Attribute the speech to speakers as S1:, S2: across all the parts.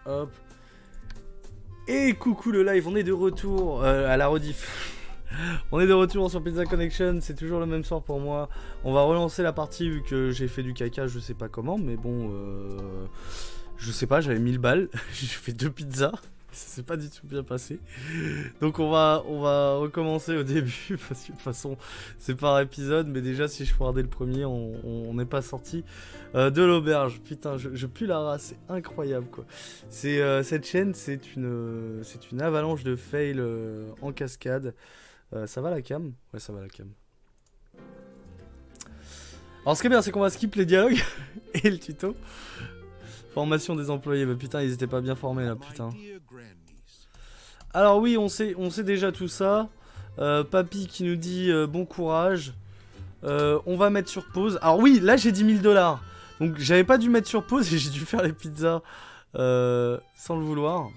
S1: Hop. Et coucou le live, on est de retour à la rediff. On est de retour sur Pizza Connection, c'est toujours le même soir pour moi. On va relancer la partie vu que j'ai fait du caca, je sais pas comment, mais bon, je sais pas, j'avais 1000 balles, j'ai fait 2 pizzas, ça s'est pas du tout bien passé. Donc on va recommencer au début, parce que de toute façon c'est par épisode, mais déjà si je foire dès le premier, on n'est pas sorti de l'auberge. Putain, je pue la race, c'est incroyable quoi. Cette chaîne, c'est une avalanche de fails en cascade. Ça va la cam? Ouais, ça va la cam. Alors ce qui est bien, c'est qu'on va skip les dialogues et le tuto. Formation des employés, bah putain, ils étaient pas bien formés là, putain. Alors oui, on sait déjà tout ça. Papy qui nous dit bon courage. On va mettre sur pause. Alors oui, là j'ai 10 000 $. Donc j'avais pas dû mettre sur pause et j'ai dû faire les pizzas sans le vouloir.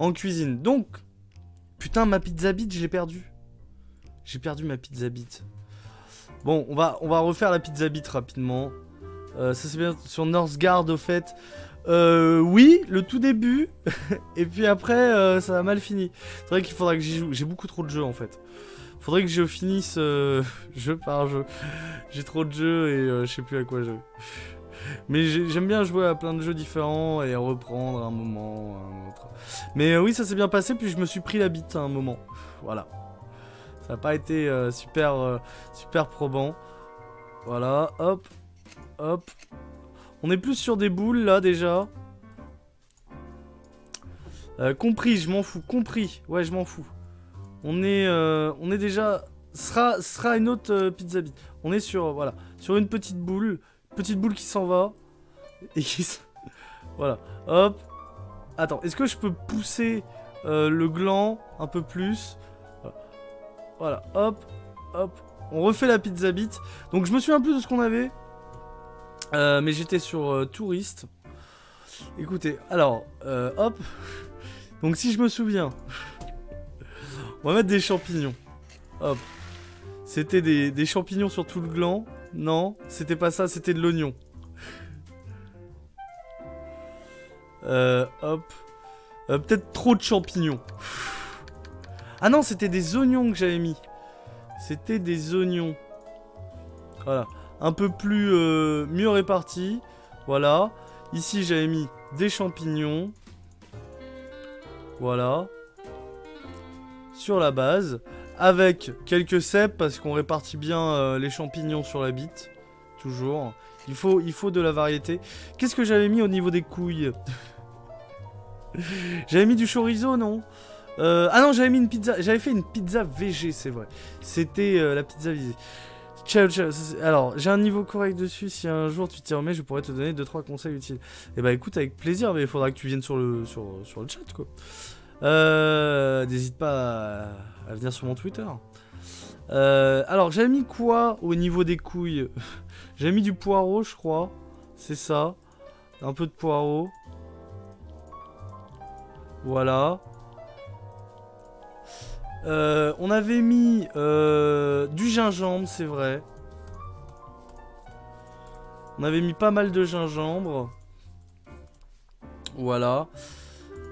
S1: En cuisine. Donc, putain, ma pizza bite, je l'ai perdue. J'ai perdu ma pizza bite. Bon, on va refaire la pizza bite rapidement. Ça c'est bien sur Northgard au fait. Oui, le tout début. Et puis après, ça a mal fini. C'est vrai qu'il faudra que j'y joue. J'ai beaucoup trop de jeux en fait. Faudrait que je finisse jeu par jeu. J'ai trop de jeux et je sais plus à quoi jouer. Mais j'aime bien jouer à plein de jeux différents et reprendre un moment, un autre. Mais oui, ça s'est bien passé, puis je me suis pris la bite à un moment. Voilà. Ça n'a pas été super probant. Voilà, hop, hop. On est plus sur des boules là déjà. Compris, je m'en fous. Compris, ouais, je m'en fous. On est déjà. Sera une autre pizza bite. On est sur, voilà, sur une petite boule qui s'en va. Et qui voilà, hop. Attends, est-ce que je peux pousser le gland un peu plus? Voilà, hop, hop. On refait la pizza bite. Donc je me souviens plus de ce qu'on avait. Mais j'étais sur touriste. Écoutez, alors, hop. Donc si je me souviens, on va mettre des champignons. Hop. C'était des champignons sur tout le gland. Non, c'était pas ça, c'était de l'oignon. Hop. Peut-être trop de champignons. Ah non, c'était des oignons que j'avais mis. C'était des oignons. Voilà. Un peu plus mieux répartis. Voilà. Ici, j'avais mis des champignons. Voilà. Sur la base. Avec quelques cèpes, parce qu'on répartit bien les champignons sur la bite. Toujours. Il faut de la variété. Qu'est-ce que j'avais mis au niveau des couilles? J'avais mis du chorizo, non? Ah non, j'avais mis une pizza. J'avais fait une pizza VG, c'est vrai. C'était la pizza visée. Ciao, ciao. Alors, j'ai un niveau correct dessus. Si un jour tu t'y remets, je pourrais te donner 2-3 conseils utiles. Et bah écoute, avec plaisir, mais il faudra que tu viennes sur le chat, quoi. N'hésite pas à venir sur mon Twitter. Alors, j'avais mis quoi au niveau des couilles? J'avais mis du poireau, je crois. C'est ça. Un peu de poireau. Voilà. On avait mis du gingembre, c'est vrai. On avait mis pas mal de gingembre. Voilà.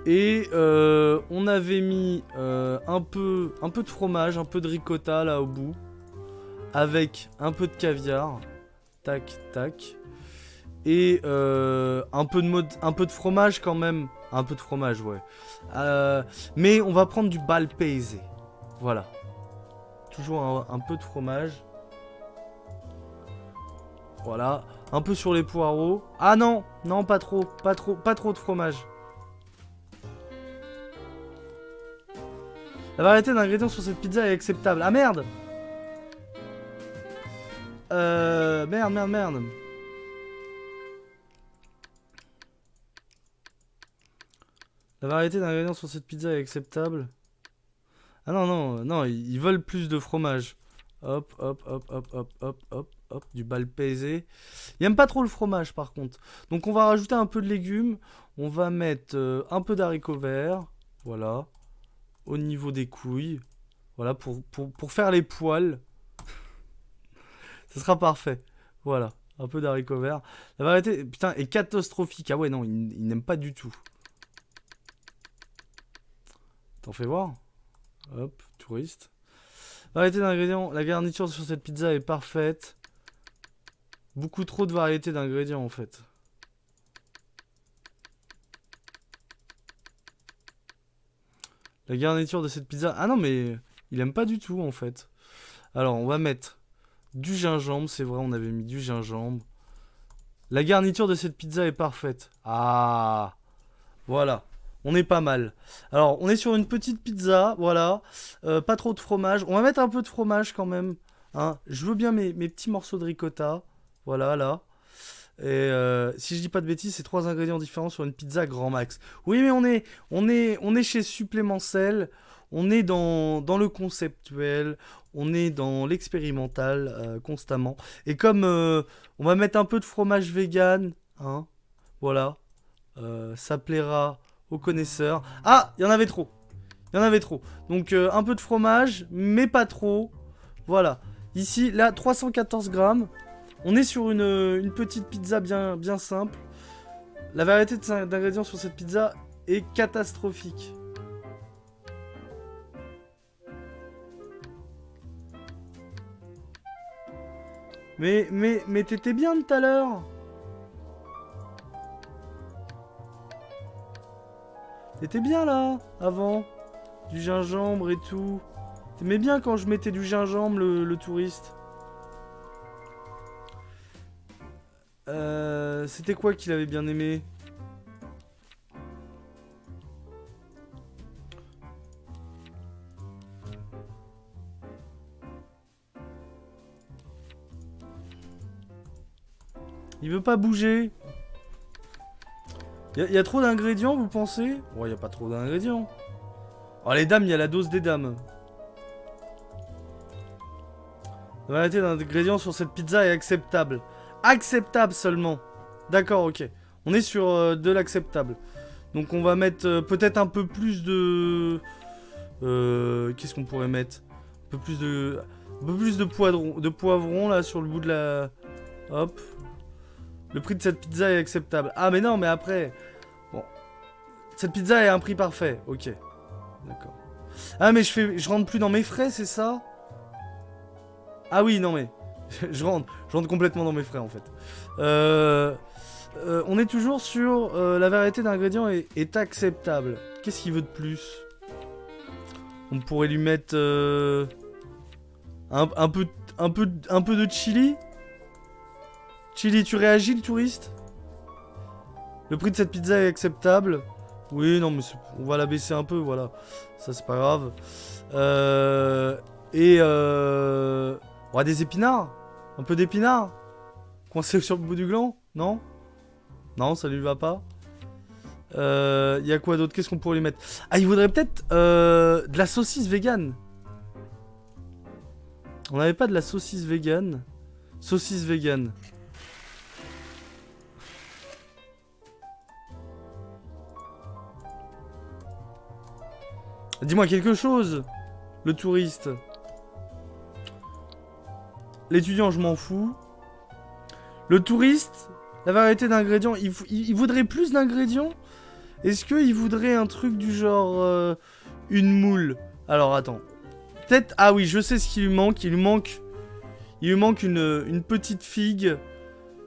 S1: Et on avait mis un peu de fromage, un peu de ricotta là au bout. Avec un peu de caviar. Tac, tac. Et un peu de fromage quand même. Un peu de fromage, ouais. Mais on va prendre du balpaise. Voilà. Toujours un peu de fromage. Voilà. Un peu sur les poireaux. Ah non, non, pas trop de fromage. La variété d'ingrédients sur cette pizza est acceptable. Ah merde. Merde. La variété d'ingrédients sur cette pizza est acceptable. Ah non, ils veulent plus de fromage. Hop, du balpaisé. Ils aiment pas trop le fromage par contre. Donc on va rajouter un peu de légumes. On va mettre un peu d'haricots verts. Voilà. Au niveau des couilles. Voilà, pour faire les poils. Ça sera parfait. Voilà, un peu d'haricots verts. La variété, putain, est catastrophique. Ah ouais, non, ils n'aiment pas du tout. T'en fais voir. Hop, touriste. Variété d'ingrédients. La garniture sur cette pizza est parfaite. Beaucoup trop de variétés d'ingrédients en fait. La garniture de cette pizza... Ah non mais il aime pas du tout en fait. Alors on va mettre du gingembre. C'est vrai on avait mis du gingembre. La garniture de cette pizza est parfaite. Ah, voilà. On est pas mal. Alors, on est sur une petite pizza, voilà. Pas trop de fromage. On va mettre un peu de fromage quand même. Hein. Je veux bien mes petits morceaux de ricotta. Voilà, là. Et si je dis pas de bêtises, c'est 3 ingrédients différents sur une pizza grand max. Oui, mais on est chez Supplément Sel. On est dans le conceptuel. On est dans l'expérimental constamment. Et comme on va mettre un peu de fromage vegan, hein, voilà, ça plaira aux connaisseurs. Ah, il y en avait trop. Il y en avait trop. Donc un peu de fromage, mais pas trop. Voilà. Ici, là, 314 grammes. On est sur une petite pizza bien simple. La variété d'ingrédients sur cette pizza est catastrophique. Mais t'étais bien tout à l'heure. T'étais bien là, avant. Du gingembre et tout. T'aimais bien quand je mettais du gingembre, le touriste. C'était quoi qu'il avait bien aimé? Il veut pas bouger. Y a trop d'ingrédients, vous pensez? Ouais, y a pas trop d'ingrédients. Oh, les dames, il y a la dose des dames. La variété d'ingrédients sur cette pizza est acceptable. Acceptable seulement. D'accord, ok. On est sur de l'acceptable. Donc on va mettre peut-être un peu plus de... Qu'est-ce qu'on pourrait mettre? Un peu plus de poivron là sur le bout de la... Hop. Le prix de cette pizza est acceptable. Ah mais non, mais après... Bon. Cette pizza est à un prix parfait. Ok. D'accord. Ah mais je rentre plus dans mes frais, c'est ça? Ah oui, non mais... je rentre complètement dans mes frais en fait. On est toujours sur la variété d'ingrédients est acceptable. Qu'est-ce qu'il veut de plus? On pourrait lui mettre un peu de chili. Chili, tu réagis le touriste? Le prix de cette pizza est acceptable. Oui, non mais on va la baisser un peu, voilà. Ça c'est pas grave. On va des épinards. Un peu d'épinards. Coincé sur le bout du gland? Non? Non, ça lui va pas. Y a quoi d'autre? Qu'est-ce qu'on pourrait lui mettre? Ah, il voudrait peut-être de la saucisse vegan. On n'avait pas de la saucisse vegan. Saucisse vegan. Dis-moi quelque chose, le touriste. L'étudiant, je m'en fous. Le touriste, la variété d'ingrédients, il voudrait plus d'ingrédients? Est-ce qu'il voudrait un truc du genre une moule? Alors attends. Peut-être... Ah oui, je sais ce qu'il lui manque. Il lui manque une petite figue.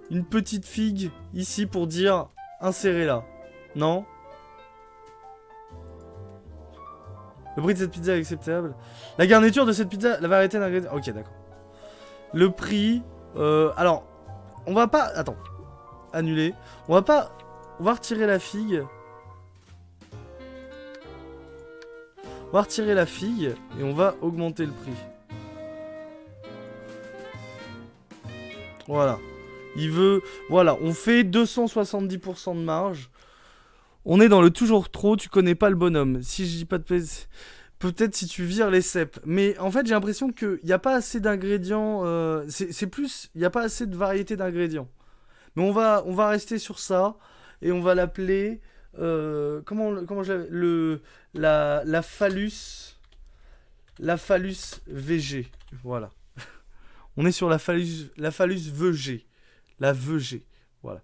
S1: Une petite figue ici pour dire insérez-la. Non? Le prix de cette pizza est acceptable. La garniture de cette pizza, la variété d'ingrédients... Ok, d'accord. Le prix... alors, on va pas... Attends. Annuler. On va retirer la figue. On va retirer la figue et on va augmenter le prix. Voilà. Il veut... Voilà, on fait 270% de marge. On est dans le toujours trop, tu connais pas le bonhomme. Si je dis pas de... Peut-être si tu vires les cèpes. Mais en fait, j'ai l'impression qu'il n'y a pas assez d'ingrédients. C'est plus... Il n'y a pas assez de variété d'ingrédients. Mais on va rester sur ça. Et on va l'appeler... comment je l'appelle? La phallus... La phallus VG. Voilà. On est sur la phallus VG. La VG. Voilà.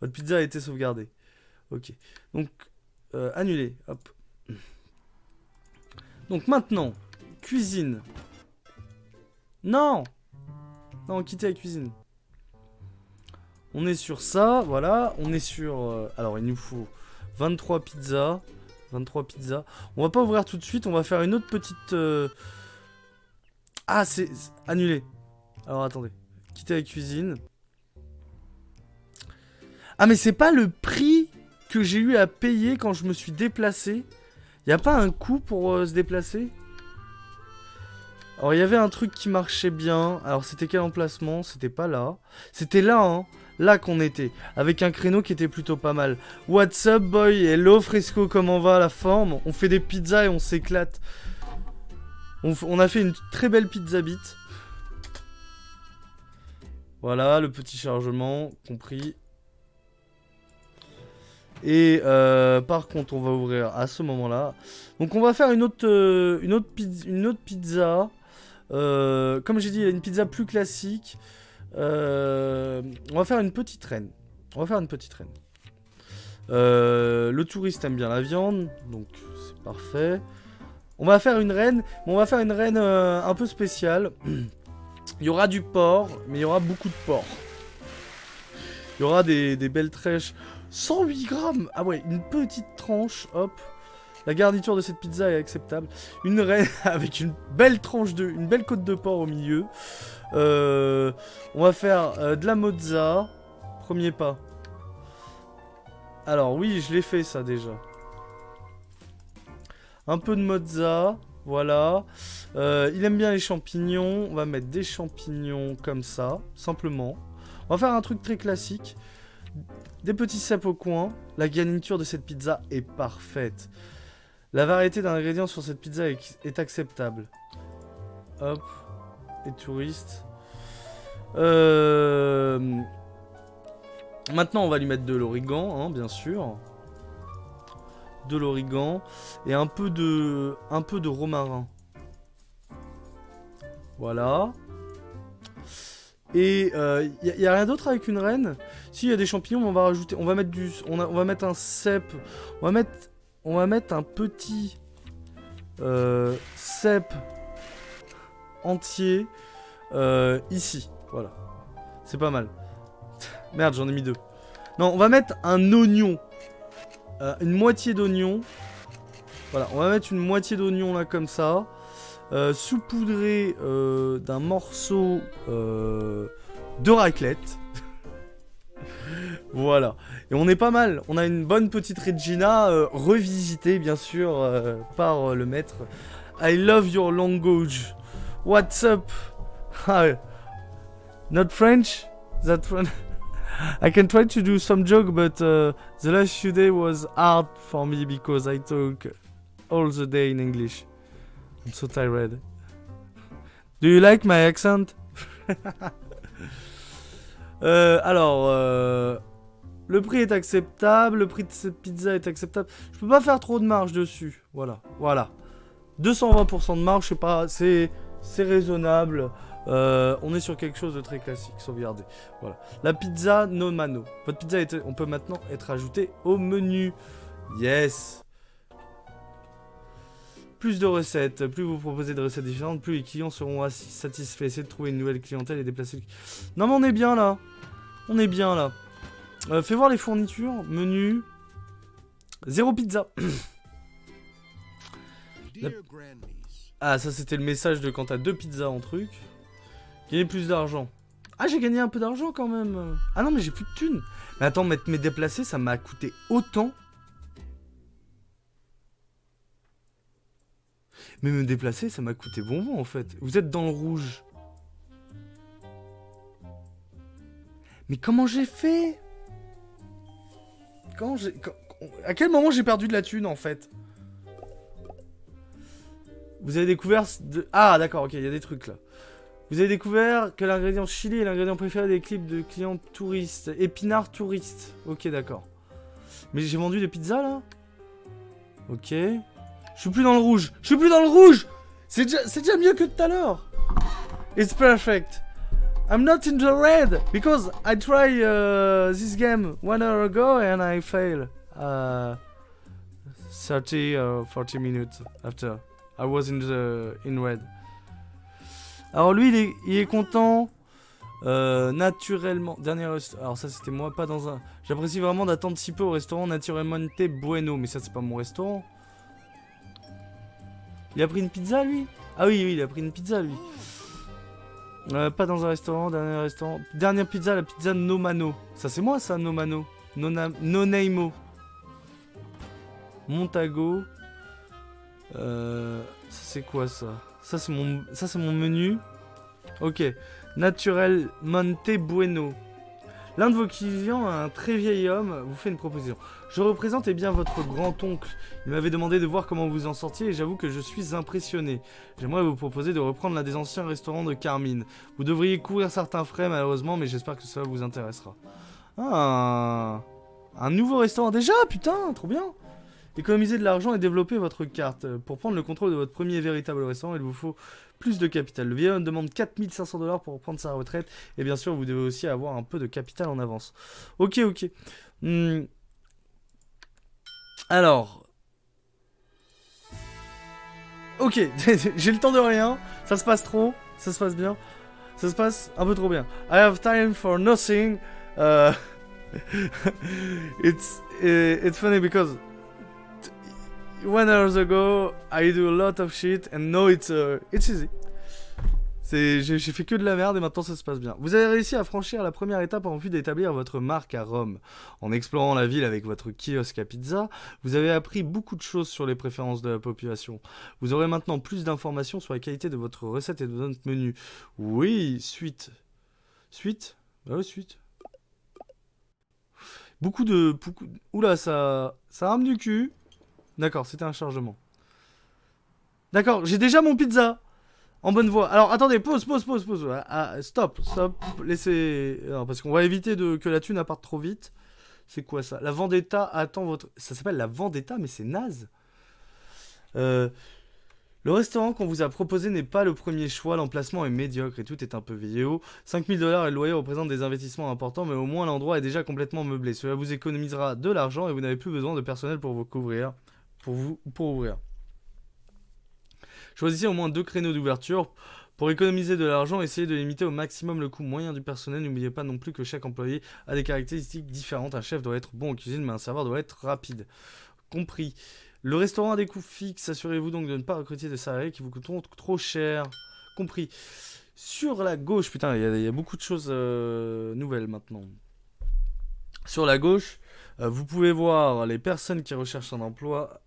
S1: Votre pizza a été sauvegardée. Ok. Donc, annuler. Hop. Donc maintenant, cuisine. Non. Non, quittez la cuisine. On est sur ça, voilà. On est sur... alors, il nous faut 23 pizzas. 23 pizzas. On va pas ouvrir tout de suite. On va faire une autre petite... Ah, c'est annulé. Alors, attendez. Quitter la cuisine. Ah, mais c'est pas le prix que j'ai eu à payer quand je me suis déplacé. Y a pas un coût pour se déplacer? Alors, il y avait un truc qui marchait bien. Alors, c'était quel emplacement? C'était pas là. C'était là, hein. Là qu'on était. Avec un créneau qui était plutôt pas mal. What's up, boy? Hello, Fresco, comment va la forme? On fait des pizzas et on s'éclate. On a fait une très belle pizza bite. Voilà, le petit chargement, compris. Et par contre, on va ouvrir à ce moment-là. Donc, on va faire une autre pizza. Comme j'ai dit, une pizza plus classique. On va faire une petite reine. Le touriste aime bien la viande, donc c'est parfait. On va faire une reine, mais on va faire une reine un peu spéciale. Il y aura du porc, mais il y aura beaucoup de porc. Il y aura des belles trèches. 108 grammes. Ah ouais, une petite tranche, hop. La garniture de cette pizza est acceptable. Une reine avec une belle tranche une belle côte de porc au milieu. On va faire de la mozza. Premier pas. Alors oui, je l'ai fait ça déjà. Un peu de mozza. Voilà. Il aime bien les champignons. On va mettre des champignons comme ça. Simplement. On va faire un truc très classique. Des petits cèpes au coin. La garniture de cette pizza est parfaite. La variété d'ingrédients sur cette pizza est acceptable. Hop. Et touristes. Maintenant, on va lui mettre de l'origan, hein, bien sûr. De l'origan. Et un peu de romarin. Voilà. Et y a rien d'autre avec une reine? Si, il y a des champignons, on va rajouter. On va mettre on va mettre un cèpe. On va mettre un petit cèpe entier ici. Voilà. C'est pas mal. Merde, j'en ai mis 2. Non, on va mettre un oignon. Une moitié d'oignon. Voilà, on va mettre une moitié d'oignon là comme ça. Saupoudré d'un morceau de raclette. Voilà. Et on est pas mal. On a une bonne petite Regina revisitée bien sûr par le maître. I love your language. What's up? Not French? That one. I can try to do some joke, but the last few days was hard for me because I talk all the day in English. I'm so tired. Do you like my accent? Alors, le prix est acceptable, le prix de cette pizza est acceptable. Je peux pas faire trop de marge dessus. Voilà, voilà. 220% de marge, je sais pas, c'est raisonnable. On est sur quelque chose de très classique, sauvegardé. Voilà. La pizza no mano. Votre pizza, on peut maintenant être ajoutée au menu. Yes. Plus de recettes, plus vous proposez de recettes différentes, plus les clients seront satisfaits. Essayez de trouver une nouvelle clientèle et déplacer... Non mais on est bien là. On est bien là. Fais voir les fournitures. Menu. 0 pizza. Ah, ça c'était le message de quand t'as 2 pizzas en truc. Gagner plus d'argent. Ah, j'ai gagné un peu d'argent quand même. Ah non, mais j'ai plus de thunes. Mais attends, me déplacer, ça m'a coûté autant. Mais me déplacer, ça m'a coûté bonbon en fait. Vous êtes dans le rouge. Mais comment j'ai fait? À quel moment j'ai perdu de la thune en fait? Vous avez découvert... Ah d'accord, ok, il y a des trucs là. Vous avez découvert que l'ingrédient chili est l'ingrédient préféré des clips de clients touristes. Épinards touristes. Ok, d'accord. Mais j'ai vendu des pizzas là? Ok. Je suis plus dans le rouge. Je suis plus dans le rouge. C'est déjà mieux que tout à l'heure. It's perfect. I'm not in the red because I tried this game 1 hour ago and I failed. 30 or 40 minutes after. I was in red. Alors lui, il est content. Naturellement. Dernier restaurant. Alors ça, c'était moi, pas dans un... J'apprécie vraiment d'attendre si peu au restaurant Naturalmente Bueno. Mais ça, c'est pas mon restaurant. Il a pris une pizza, lui? Ah oui, oui, il a pris une pizza, lui. Pas dans un restaurant, dernier restaurant. Dernière pizza, la pizza Nomano. Ça, c'est moi, ça, Nomano. Noneimo. Montago. Ça, c'est quoi, ça? Ça, c'est mon menu. Ok. Naturalmente Bueno. L'un de vos clients, un très vieil homme, vous fait une proposition. Je représente bien votre grand-oncle. Il m'avait demandé de voir comment vous en sortiez et j'avoue que je suis impressionné. J'aimerais vous proposer de reprendre l'un des anciens restaurants de Carmine. Vous devriez couvrir certains frais malheureusement, mais j'espère que ça vous intéressera. Ah, un nouveau restaurant déjà, putain, trop bien. Économisez de l'argent et développez votre carte. Pour prendre le contrôle de votre premier véritable restaurant, il vous faut plus de capital. Le vieil homme demande 4500 $ pour prendre sa retraite. Et bien sûr, vous devez aussi avoir un peu de capital en avance. Ok, ok. Alors. Ok, j'ai le temps de rien. Ça se passe trop. Ça se passe bien. Ça se passe un peu trop bien. I have time for nothing. It's funny because 1 hour ago, I do a lot of shit and now it's easy. J'ai fait que de la merde et maintenant ça se passe bien. Vous avez réussi à franchir la première étape en vue d'établir votre marque à Rome. En explorant la ville avec votre kiosque à pizza, vous avez appris beaucoup de choses sur les préférences de la population. Vous aurez maintenant plus d'informations sur la qualité de votre recette et de votre menu. Oui, suite. Suite? Ah ouais, suite. Beaucoup de... Oula, ça rame du cul. D'accord, c'était un chargement. D'accord, j'ai déjà mon pizza. En bonne voie. Alors, attendez, pause. Stop. Laissez... Non, parce qu'on va éviter que la thune parte trop vite. C'est quoi ça? La Vendetta attend votre... Ça s'appelle la Vendetta, mais c'est naze. Le restaurant qu'on vous a proposé n'est pas le premier choix. L'emplacement est médiocre et tout est un peu vieillot. 5000 $ et le loyer représentent des investissements importants, mais au moins l'endroit est déjà complètement meublé. Cela vous économisera de l'argent et vous n'avez plus besoin de personnel pour vous couvrir. Pour ouvrir. Choisissez au moins 2 créneaux d'ouverture. Pour économiser de l'argent, essayez de limiter au maximum le coût moyen du personnel. N'oubliez pas non plus que chaque employé a des caractéristiques différentes. Un chef doit être bon en cuisine, mais un serveur doit être rapide. Compris. Le restaurant a des coûts fixes. Assurez-vous donc de ne pas recruter des salariés qui vous coûteront trop cher. Compris. Sur la gauche, putain, il y a beaucoup de choses nouvelles maintenant. Sur la gauche, vous pouvez voir les personnes qui recherchent un emploi.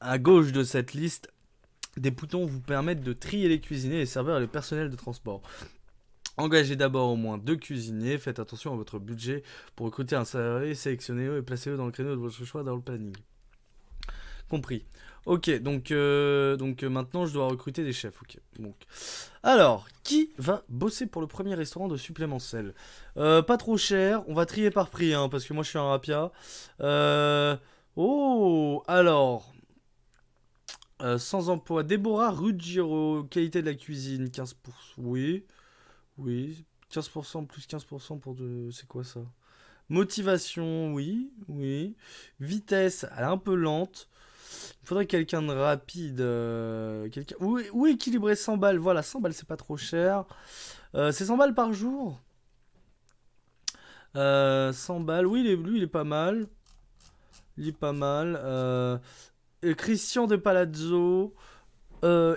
S1: À gauche de cette liste, des boutons vous permettent de trier les cuisiniers, les serveurs et le personnel de transport. Engagez d'abord au moins 2 cuisiniers, faites attention à votre budget pour recruter un salarié, sélectionnez-le et placez-le dans le créneau de votre choix dans le planning. Compris. Ok, donc maintenant je dois recruter des chefs. Ok. Donc, alors, qui va bosser pour le premier restaurant de Supplément Sel? Pas trop cher, on va trier par prix, hein, parce que moi je suis un rapia. Oh, alors... sans emploi, Déborah Ruggiero, qualité de la cuisine, 15%, oui, 15% plus 15% pour de... C'est quoi ça? Motivation, oui, vitesse, elle est un peu lente, il faudrait quelqu'un de rapide, ou équilibré, 100 balles, voilà, 100 balles c'est pas trop cher, c'est 100 balles par jour, 100 balles, oui, lui il est pas mal, Christian de Palazzo,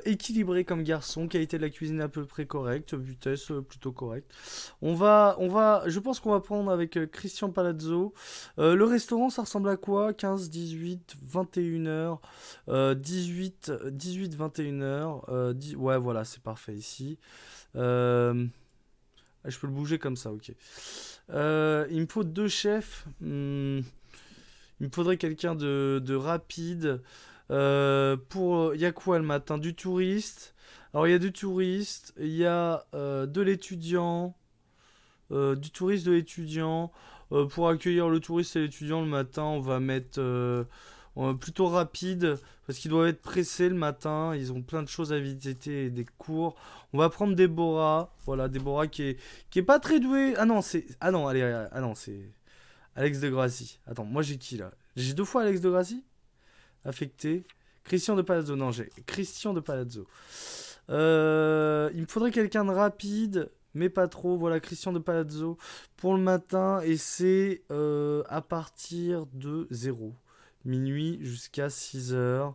S1: équilibré comme garçon, qualité de la cuisine à peu près correcte, vitesse plutôt correcte. Je pense qu'on va prendre avec Christian Palazzo. Le restaurant, ça ressemble à quoi? 15, 18, 21 heures, 18, 21 heures. Ouais, voilà, c'est parfait ici. Je peux le bouger comme ça, ok. Il me faut 2 chefs. Il me faudrait quelqu'un de rapide. Il y a quoi le matin? Du touriste. Alors, il y a du touriste. Il y a de l'étudiant. Du touriste, de l'étudiant. Pour accueillir le touriste et l'étudiant le matin, on va mettre plutôt rapide. Parce qu'ils doivent être pressés le matin. Ils ont plein de choses à visiter et des cours. On va prendre Déborah. Voilà, Déborah qui est pas très douée. Ah non, c'est Alex de Gracie. Attends, moi j'ai qui là? J'ai 2 fois Alex de Gracie? Affecté. Christian de Palazzo. Non, j'ai Christian de Palazzo. Il me faudrait quelqu'un de rapide, mais pas trop. Voilà, Christian de Palazzo pour le matin. Et c'est à partir de 0. Minuit jusqu'à 6h.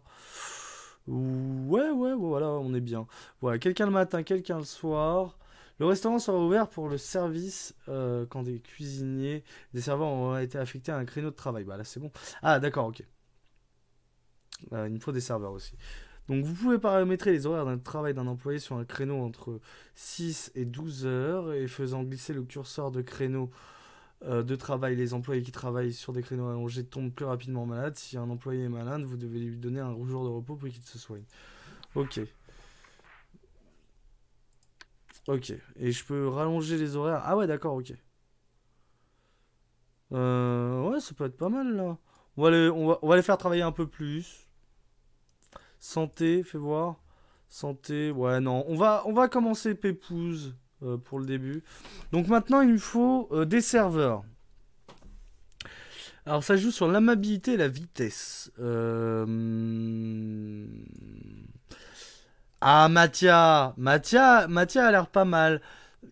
S1: Ouais, voilà, on est bien. Voilà, quelqu'un le matin, quelqu'un le soir. Le restaurant sera ouvert pour le service quand des cuisiniers, des serveurs ont été affectés à un créneau de travail. Bah là, c'est bon. Ah, d'accord, ok. Il me faut des serveurs aussi. Donc, vous pouvez paramétrer les horaires d'un travail d'un employé sur un créneau entre 6 et 12 heures et faisant glisser le curseur de créneau de travail. Les employés qui travaillent sur des créneaux allongés tombent plus rapidement malades. Si un employé est malade, vous devez lui donner un jour de repos pour qu'il se soigne. Ok. Ok. Et je peux rallonger les horaires. Ah ouais, d'accord, ok. Ouais, ça peut être pas mal là. On va les faire travailler un peu plus. Santé, fais voir. Santé, ouais, non. On va commencer Pépouze pour le début. Donc maintenant, il me faut des serveurs. Alors ça joue sur l'amabilité et la vitesse. Ah, Mathia a l'air pas mal.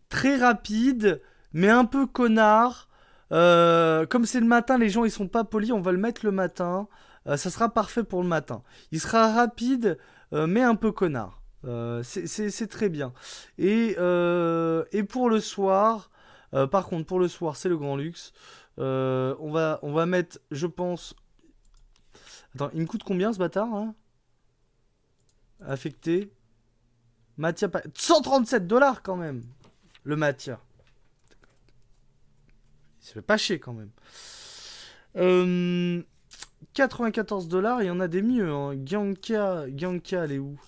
S1: Très rapide, mais un peu connard. Comme c'est le matin, les gens ils sont pas polis, on va le mettre le matin. Ça sera parfait pour le matin. Il sera rapide, mais un peu connard. C'est très bien. Et pour le soir, par contre, pour le soir, c'est le grand luxe. On va mettre, je pense. Attends, il me coûte combien ce bâtard hein Affecté. Mathia, 137 dollars quand même. Le Mathia. Il se fait pas chier quand même. 94 dollars, il y en a des mieux. Hein. Gianca, elle est où?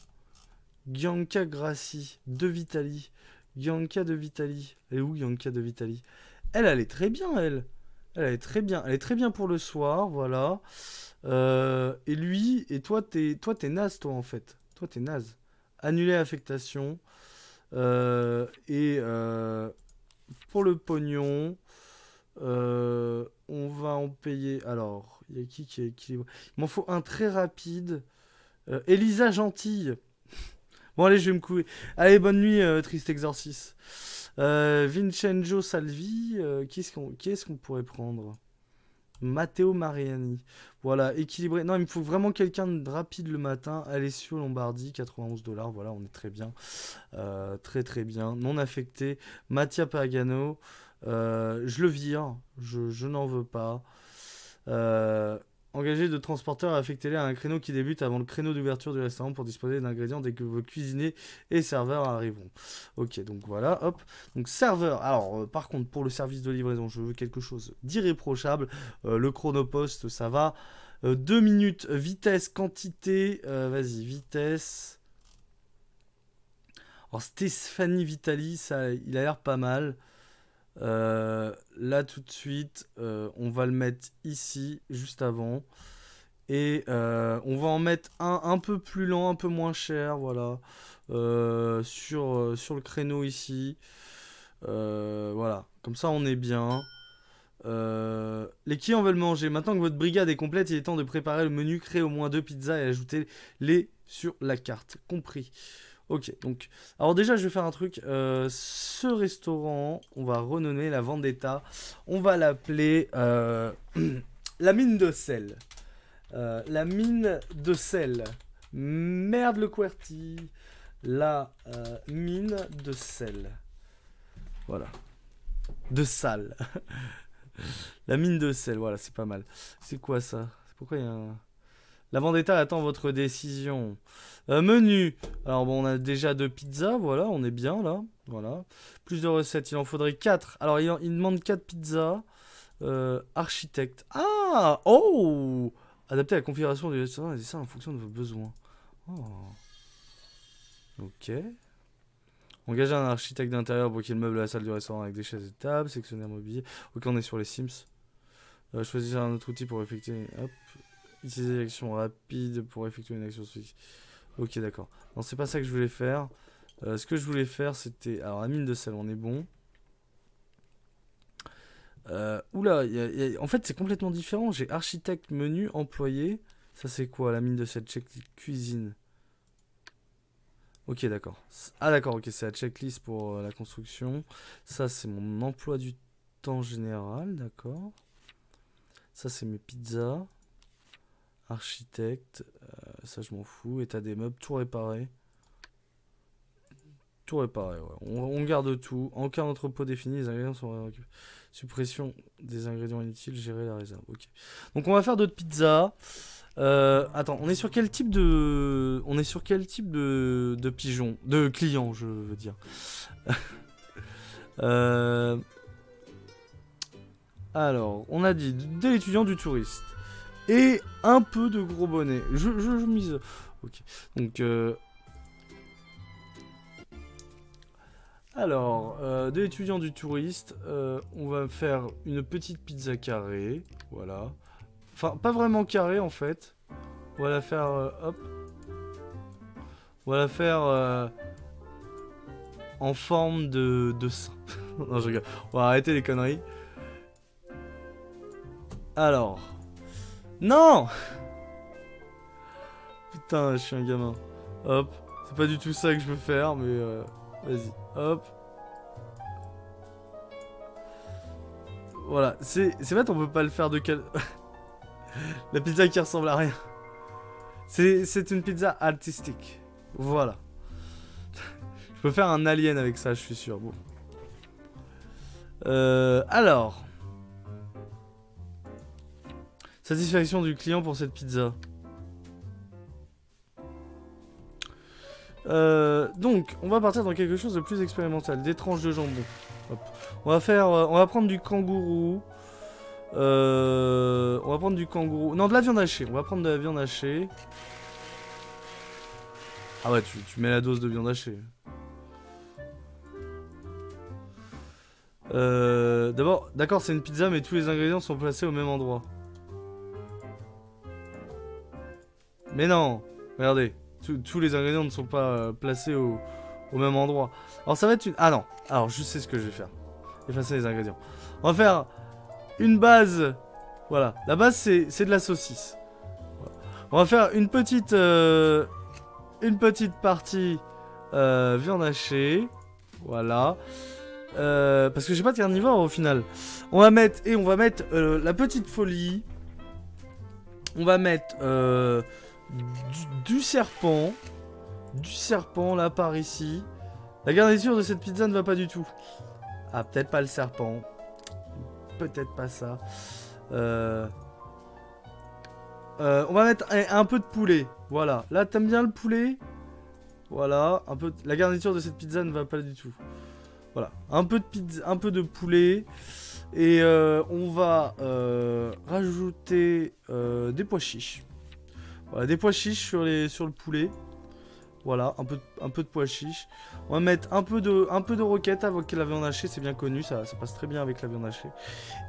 S1: Gianca Grassi, de Vitali. Gianca de Vitali. Elle est où Gianca de Vitali? Elle est très bien, elle. Elle est très bien. Elle est très bien pour le soir, voilà. Et lui, et toi, t'es naze, toi, en fait. Toi, t'es naze. Annuler affectation. Et pour le pognon, on va en payer. Alors, il y a qui est équilibré? Il m'en faut un très rapide. Elisa Gentille. Bon, allez, je vais me coucher. Allez, bonne nuit, triste exorciste. Vincenzo Salvi. Qui est-ce qu'on pourrait prendre? Matteo Mariani. Voilà, équilibré. Non, il me faut vraiment quelqu'un de rapide le matin. Alessio Lombardi, 91 dollars. Voilà, on est très bien. Très très bien. Non affecté. Mattia Pagano. Je le vire. Je n'en veux pas. Engagé de transporteur, affectez-les à un créneau qui débute avant le créneau d'ouverture du restaurant pour disposer d'ingrédients dès que vos cuisiniers et serveurs arriveront. Ok, donc voilà, hop. Donc serveur. Alors, par contre, pour le service de livraison, je veux quelque chose d'irréprochable. Le chronopost, ça va. 2 minutes, vitesse, quantité. Vas-y, vitesse. Alors, Stéphanie Vitali, ça, il a l'air pas mal. Là tout de suite, on va le mettre ici, juste avant. Et on va en mettre un peu plus lent, un peu moins cher, voilà. Sur le créneau ici. Voilà, comme ça on est bien. Les clients veulent manger. Maintenant que votre brigade est complète, il est temps de préparer le menu, créer au moins 2 pizzas et ajouter les sur la carte. Compris. Ok, donc, alors déjà, je vais faire un truc. Ce restaurant, on va renommer la Vendetta. On va l'appeler la mine de sel. La mine de sel. Merde le QWERTY. La mine de sel. Voilà. De sale. La mine de sel, voilà, c'est pas mal. C'est quoi ça? Pourquoi il y a un... La Vendetta attend votre décision. Menu. Alors bon, on a déjà 2 pizzas, voilà, on est bien là. Voilà. Plus de recettes, il en faudrait 4. Alors il demande 4 pizzas. Architecte. Ah! Oh! Adapter la configuration du restaurant et ça en fonction de vos besoins. Oh. Ok. Engager un architecte d'intérieur pour qu'il meuble la salle du restaurant avec des chaises et tables. Sectionner un mobilier. Ok, on est sur les Sims. Choisir un autre outil pour effectuer. Hop. Utiliser l'action rapide pour effectuer une action fixe. Ok, d'accord. Non, c'est pas ça que je voulais faire. Ce que je voulais faire, c'était... Alors, la mine de sel, on est bon. Oula, en fait, c'est complètement différent. J'ai architecte, menu, employé. Ça, c'est quoi la mine de cette checklist cuisine? Ok, d'accord. Ah, d'accord, ok, c'est la checklist pour la construction. Ça, c'est mon emploi du temps général, d'accord. Ça, c'est mes pizzas. Architecte, ça, je m'en fous. État des meubles, tout réparé. Tout réparé, ouais. On garde tout. En cas d'entrepôt défini, les ingrédients sont récupérés. Suppression des ingrédients inutiles, gérer la réserve. Ok. Donc, on va faire d'autres pizzas. Attends, on est sur quel type de... On est sur quel type de pigeon? De client, je veux dire. Alors, on a dit de l'étudiant, du touriste. Et un peu de gros bonnet. Je mise... Ok. Donc... Alors, de l'étudiant, du touriste, on va faire une petite pizza carrée. Voilà. Enfin, pas vraiment carrée en fait. On va la faire... hop. On va la faire... en forme de sein. Non, je rigole. On va arrêter les conneries. Alors. Non. Putain, je suis un gamin. Hop. C'est pas du tout ça que je veux faire, mais... vas-y. Hop. Voilà. C'est bête, on peut pas le faire de quel... La pizza qui ressemble à rien. C'est une pizza artistique. Voilà. Je peux faire un alien avec ça, je suis sûr. Bon. Alors. Satisfaction du client pour cette pizza. Donc, on va partir dans quelque chose de plus expérimental. Des tranches de jambon. Hop. On va prendre du kangourou. On va prendre du kangourou. Non, de la viande hachée. On va prendre de la viande hachée. Ah ouais, tu mets la dose de viande hachée. D'abord, d'accord, c'est une pizza, mais tous les ingrédients sont placés au même endroit. Mais non, regardez, tous les ingrédients ne sont pas placés au même endroit. Alors ça va être une... Ah non, alors je sais ce que je vais faire. Effacer les ingrédients. On va faire une base. Voilà, la base c'est de la saucisse. Voilà. On va faire une petite partie viande hachée. Voilà. Parce que j'ai pas de carnivore au final. On va mettre la petite folie. On va mettre du serpent. Du serpent là par ici. La garniture de cette pizza ne va pas du tout. Ah, peut-être pas le serpent. Peut-être pas ça. On va mettre un peu de poulet. Voilà. Là, t'aimes bien le poulet? Voilà. La garniture de cette pizza ne va pas du tout. Voilà. Un peu de pizza, un peu de poulet. Et on va rajouter des pois chiches. Voilà, des pois chiches sur le poulet. Voilà, un peu de pois chiches. On va mettre un peu de roquette avec la viande hachée, c'est bien connu, ça passe très bien avec la viande hachée.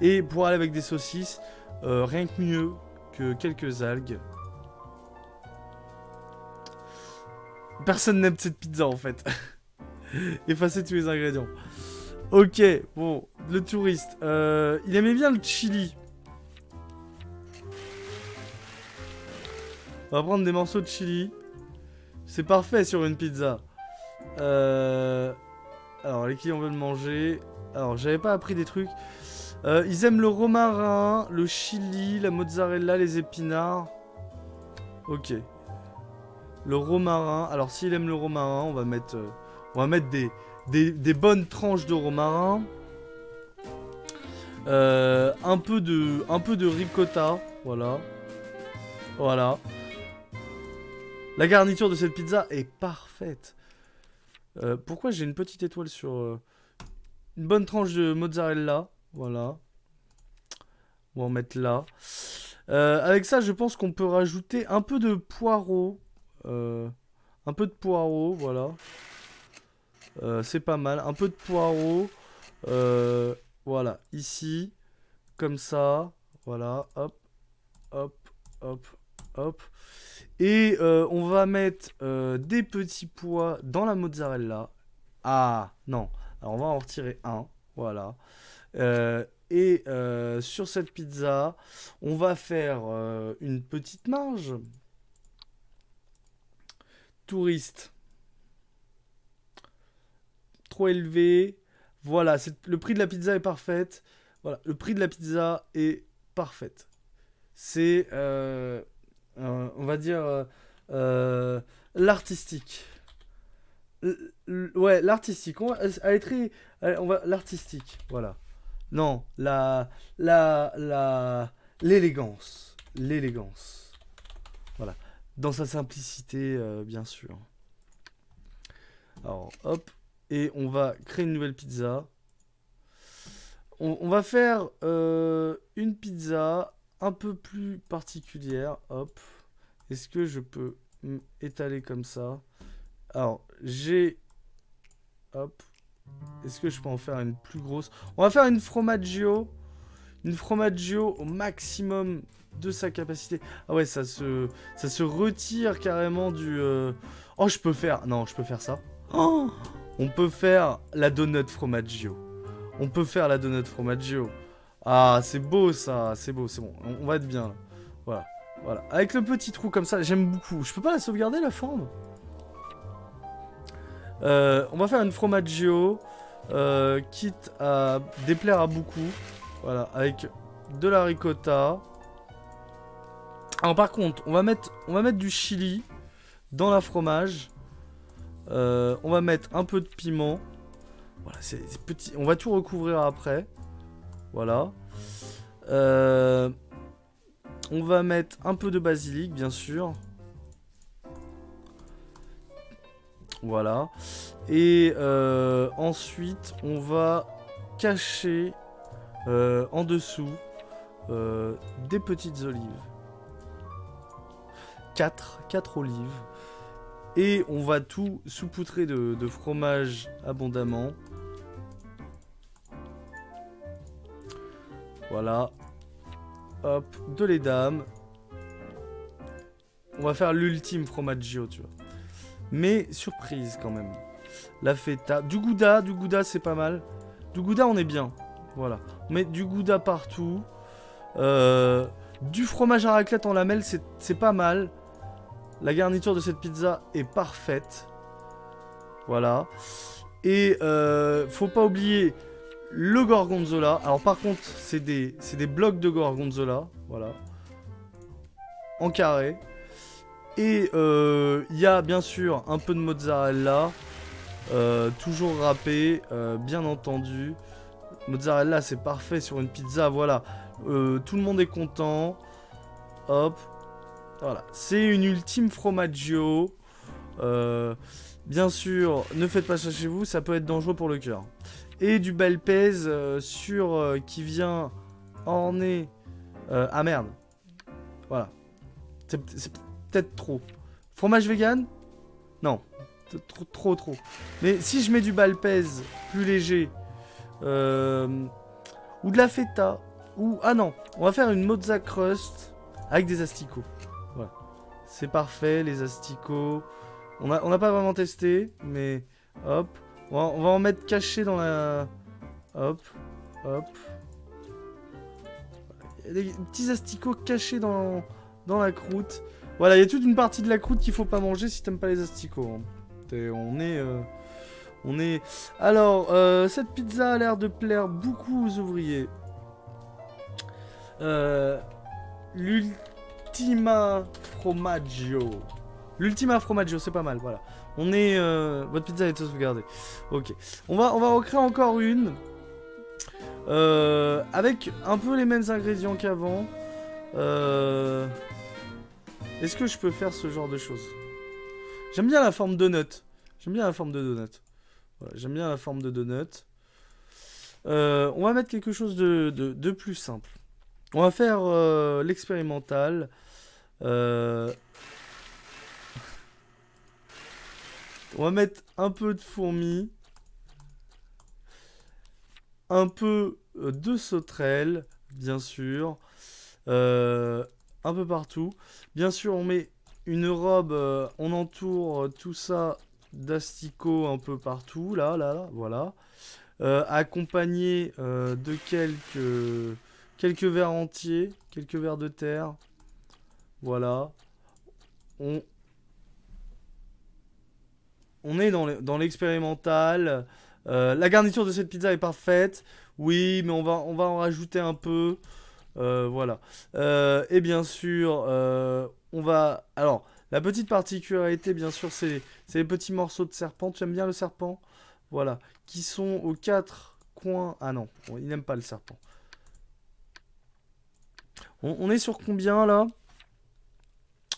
S1: Et pour aller avec des saucisses, rien que mieux que quelques algues. Personne n'aime cette pizza en fait. Effacer tous les ingrédients. Ok, bon, le touriste. Il aimait bien le chili. On va prendre des morceaux de chili. C'est parfait sur une pizza. Alors, les clients veulent manger. Alors, j'avais pas appris des trucs. Ils aiment le romarin, le chili, la mozzarella, les épinards. Ok. Le romarin. Alors, s'il aime le romarin, on va mettre des bonnes tranches de romarin. Un peu de ricotta. Voilà. Voilà. La garniture de cette pizza est parfaite. Pourquoi j'ai une petite étoile sur... une bonne tranche de mozzarella. Voilà. On va en mettre là. Avec ça, je pense qu'on peut rajouter un peu de poireaux. Un peu de poireaux, voilà. C'est pas mal. Un peu de poireaux. Voilà, ici. Comme ça. Voilà, hop. Hop, hop, hop. Et on va mettre des petits pois dans la mozzarella. Ah, non. Alors, on va en retirer un. Voilà. Et sur cette pizza, on va faire une petite marge. Touriste. Trop élevé. Voilà, le prix de la pizza est parfaite. Voilà, le prix de la pizza est parfaite. C'est, on va dire, l'artistique. Ouais, l'artistique. Elle est très, l'artistique. Voilà. Non, l'élégance. L'élégance. Voilà. Dans sa simplicité, bien sûr. Alors, hop. Et on va créer une nouvelle pizza. On va faire une pizza un peu plus particulière. Hop. Est-ce que je peux étaler comme ça? Alors, j'ai... Hop. Est-ce que je peux en faire une plus grosse? On va faire une fromaggio. Une fromaggio au maximum de sa capacité. Ah ouais, ça se retire carrément du... Oh, je peux faire... Non, je peux faire ça. Oh, on peut faire la donut fromaggio. On peut faire la donut fromaggio. Ah, c'est beau ça. C'est beau, c'est bon. On va être bien là. Voilà. Voilà. Avec le petit trou comme ça, j'aime beaucoup. Je peux pas la sauvegarder la forme? On va faire une fromaggio. Quitte à déplaire à beaucoup. Voilà. Avec de la ricotta. Alors par contre, on va mettre du chili dans la fromage. On va mettre un peu de piment. Voilà, c'est petit. On va tout recouvrir après. Voilà. On va mettre un peu de basilic, bien sûr. Voilà. Et ensuite, on va cacher en dessous des petites olives. 4 olives. Et on va tout saupoudrer de fromage abondamment. Voilà. Hop, de l'édame. On va faire l'ultime fromaggio, tu vois. Mais surprise quand même. La feta. Du gouda c'est pas mal. Du gouda, on est bien. Voilà. On met du gouda partout. Du fromage à raclette en lamelles, c'est pas mal. La garniture de cette pizza est parfaite. Voilà. Et faut pas oublier le gorgonzola. Alors par contre, c'est des blocs de gorgonzola. Voilà. En carré. Et il y a bien sûr un peu de mozzarella. Toujours râpé, bien entendu. Mozzarella, c'est parfait sur une pizza. Voilà. Tout le monde est content. Hop. Voilà. C'est une ultime fromaggio. Bien sûr, ne faites pas ça chez vous. Ça peut être dangereux pour le cœur. Et du bel pèse qui vient orner... ah merde. Voilà. C'est peut-être trop. Fromage vegan? Non. Trop. Mais si je mets du balpèze plus léger, ou de la feta, ou... Ah non, on va faire une mozza crust avec des asticots. Voilà. C'est parfait, les asticots. On n'a pas vraiment testé, mais hop. On va en mettre caché dans la... Hop. Il y a des petits asticots cachés dans la croûte. Voilà, il y a toute une partie de la croûte qu'il faut pas manger si t'aimes pas les asticots. Hein. On est... Alors, cette pizza a l'air de plaire beaucoup aux ouvriers. L'ultima fromaggio. L'ultima fromaggio, c'est pas mal, voilà. Votre pizza est sauvegardée. Ok. On va recréer encore une. Avec un peu les mêmes ingrédients qu'avant. Est-ce que je peux faire ce genre de choses? J'aime bien la forme donut. Voilà, j'aime bien la forme de donut. On va mettre quelque chose de plus simple. On va faire l'expérimental. On va mettre un peu de fourmi. Un peu de sauterelle, bien sûr. Un peu partout. Bien sûr, on met une robe, on entoure tout ça d'asticots un peu partout. Là, voilà. accompagné de quelques verres entiers, quelques verres de terre. Voilà. On, on est dans l'expérimental. La garniture de cette pizza est parfaite. Oui, mais on va en rajouter un peu. Voilà. Et bien sûr, on va... Alors, la petite particularité, bien sûr, c'est les petits morceaux de serpent. Tu aimes bien le serpent? Voilà. Qui sont aux quatre coins... Ah non, il n'aime pas le serpent. On est sur combien, là?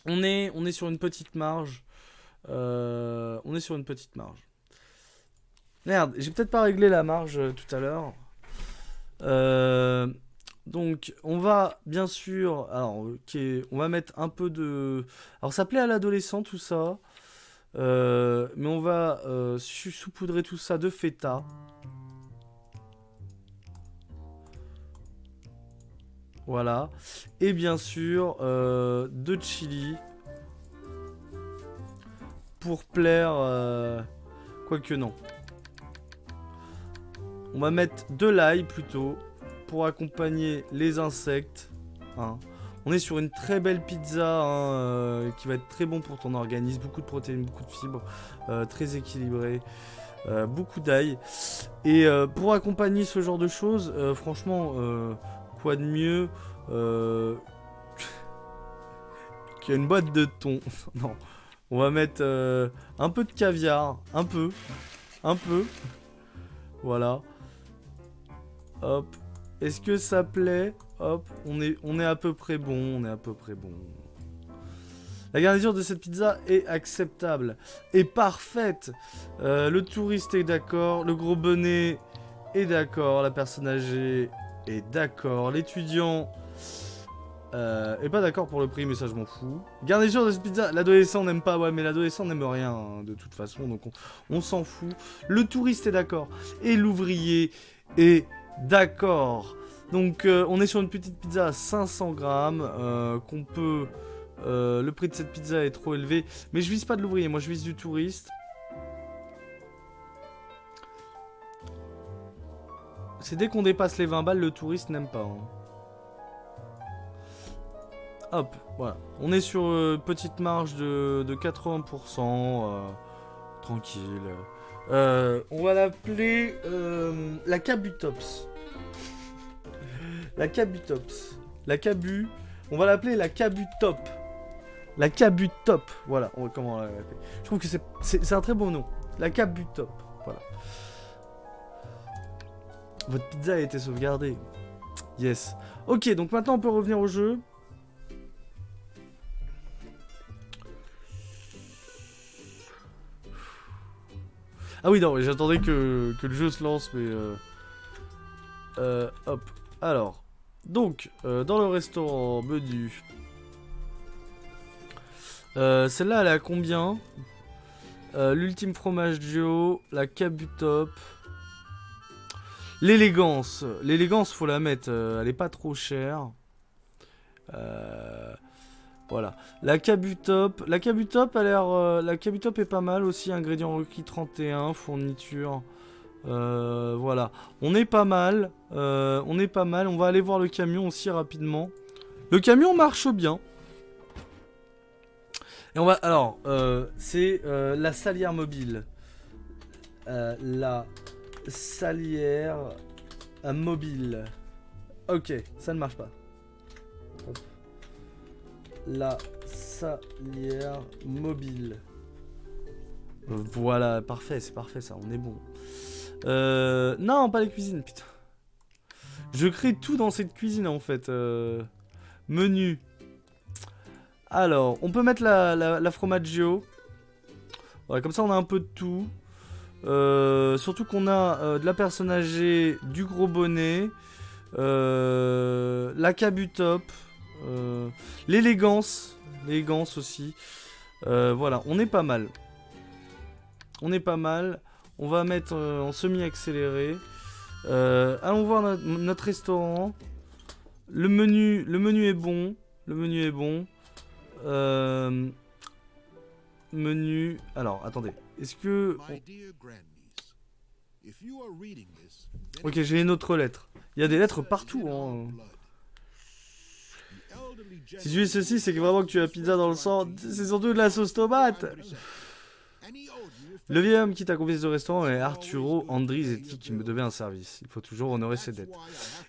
S1: On est sur une petite marge. On est sur une petite marge. Merde, j'ai peut-être pas réglé la marge tout à l'heure. Donc, on va bien sûr. Alors, ok, on va mettre un peu de. Alors, ça plaît à l'adolescent tout ça. Mais on va saupoudrer tout ça de feta. Voilà. Et bien sûr, de chili. Pour plaire. Quoique non. On va mettre de l'ail plutôt. Pour accompagner les insectes. Hein. On est sur une très belle pizza hein, qui va être très bon pour ton organisme. Beaucoup de protéines, beaucoup de fibres. Très équilibré. Beaucoup d'ail. Et pour accompagner ce genre de choses, franchement, quoi de mieux qu'une boîte de thon. Non. On va mettre un peu de caviar. Un peu. Un peu. Voilà. Hop. Est-ce que ça plaît? Hop. On est à peu près bon. On est à peu près bon. La garniture de cette pizza est acceptable. Et parfaite. Le touriste est d'accord. Le gros bonnet est d'accord. La personne âgée est d'accord. L'étudiant est pas d'accord pour le prix, mais ça je m'en fous. Garniture de cette pizza. L'adolescent n'aime pas. Ouais, mais l'adolescent n'aime rien hein, de toute façon. Donc on s'en fout. Le touriste est d'accord. Et l'ouvrier est d'accord. Donc on est sur une petite pizza à 500 grammes qu'on peut... le prix de cette pizza est trop élevé. Mais je vise pas de l'ouvrier, moi je vise du touriste. C'est dès qu'on dépasse les 20 balles, le touriste n'aime pas. Hein. Hop, voilà. On est sur petite marge de 80%. Tranquille. On va l'appeler la Cabutops. La Cabutops. La Cabu. On va l'appeler la Cabutop. La Cabutop. Voilà, comment on va l'appeler. Je trouve que c'est un très bon nom. La Cabutop. Voilà. Votre pizza a été sauvegardée. Yes. Ok, donc maintenant on peut revenir au jeu. Ah oui, non, j'attendais que le jeu se lance, mais... hop. Alors. Donc, dans le restaurant, menu. Celle-là, elle est à combien? L'ultime fromaggio, la Cabutop. L'élégance. L'élégance, faut la mettre. Elle est pas trop chère. Voilà. La Cabutop. La Cabutop a l'air. La Cabutop est pas mal aussi. Ingrédients requis 31. Fourniture. Voilà. On est pas mal. On est pas mal. On va aller voir le camion aussi rapidement. Le camion marche bien. Et on va. Alors, c'est la salière mobile. La salière mobile. Ok, ça ne marche pas. Hop. La salière mobile. Voilà, parfait, c'est parfait ça, on est bon. Non, pas les cuisines, putain. Je crée tout dans cette cuisine en fait. Menu. Alors, on peut mettre la fromaggio. Voilà, comme ça on a un peu de tout. Surtout qu'on a de la personne âgée, du gros bonnet, la Cabutop, l'élégance aussi. Voilà, on est pas mal. On est pas mal. On va mettre en semi-accéléré. Allons voir notre restaurant. Le menu est bon. Le menu est bon. Menu. Alors, attendez. Est-ce que... Ok, j'ai une autre lettre. Il y a des lettres partout. Hein. Si tu es ceci, c'est que vraiment que tu as pizza dans le sang. C'est surtout de la sauce tomate. Le vieil homme qui t'a convié au restaurant est Arturo Andrizetti qui me devait un service. Il faut toujours honorer ses dettes.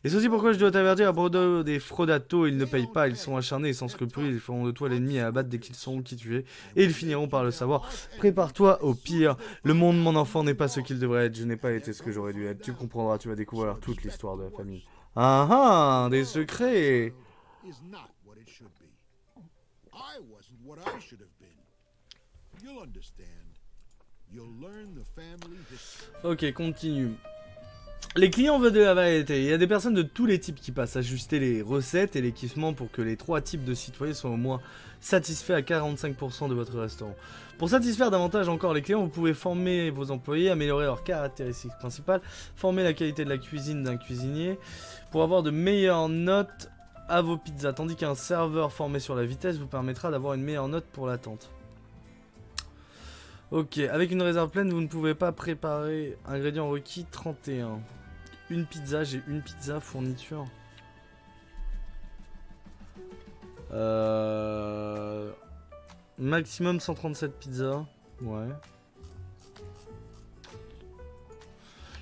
S1: Et c'est aussi pourquoi je dois t'avertir à propos des fraudatos. Ils ne payent pas, ils sont acharnés et sans scrupules. Ils feront de toi l'ennemi à abattre dès qu'ils sauront qui tu es. Et ils finiront par le savoir. Prépare-toi au pire. Le monde, mon enfant, n'est pas ce qu'il devrait être. Je n'ai pas été ce que j'aurais dû être. Tu comprendras, tu vas découvrir toute l'histoire de la famille. Ah ah, des secrets. Ok, continue. Les clients veulent de la variété. Il y a des personnes de tous les types qui passent ajuster les recettes et l'équipement pour que les trois types de citoyens soient au moins satisfaits à 45% de votre restaurant. Pour satisfaire davantage encore les clients, vous pouvez former vos employés, améliorer leurs caractéristiques principales, former la qualité de la cuisine d'un cuisinier pour avoir de meilleures notes à vos pizzas, tandis qu'un serveur formé sur la vitesse vous permettra d'avoir une meilleure note pour l'attente. Ok, avec une réserve pleine, vous ne pouvez pas préparer. Ingrédients requis 31. Une pizza, j'ai une pizza, fourniture. Maximum 137 pizzas. Ouais.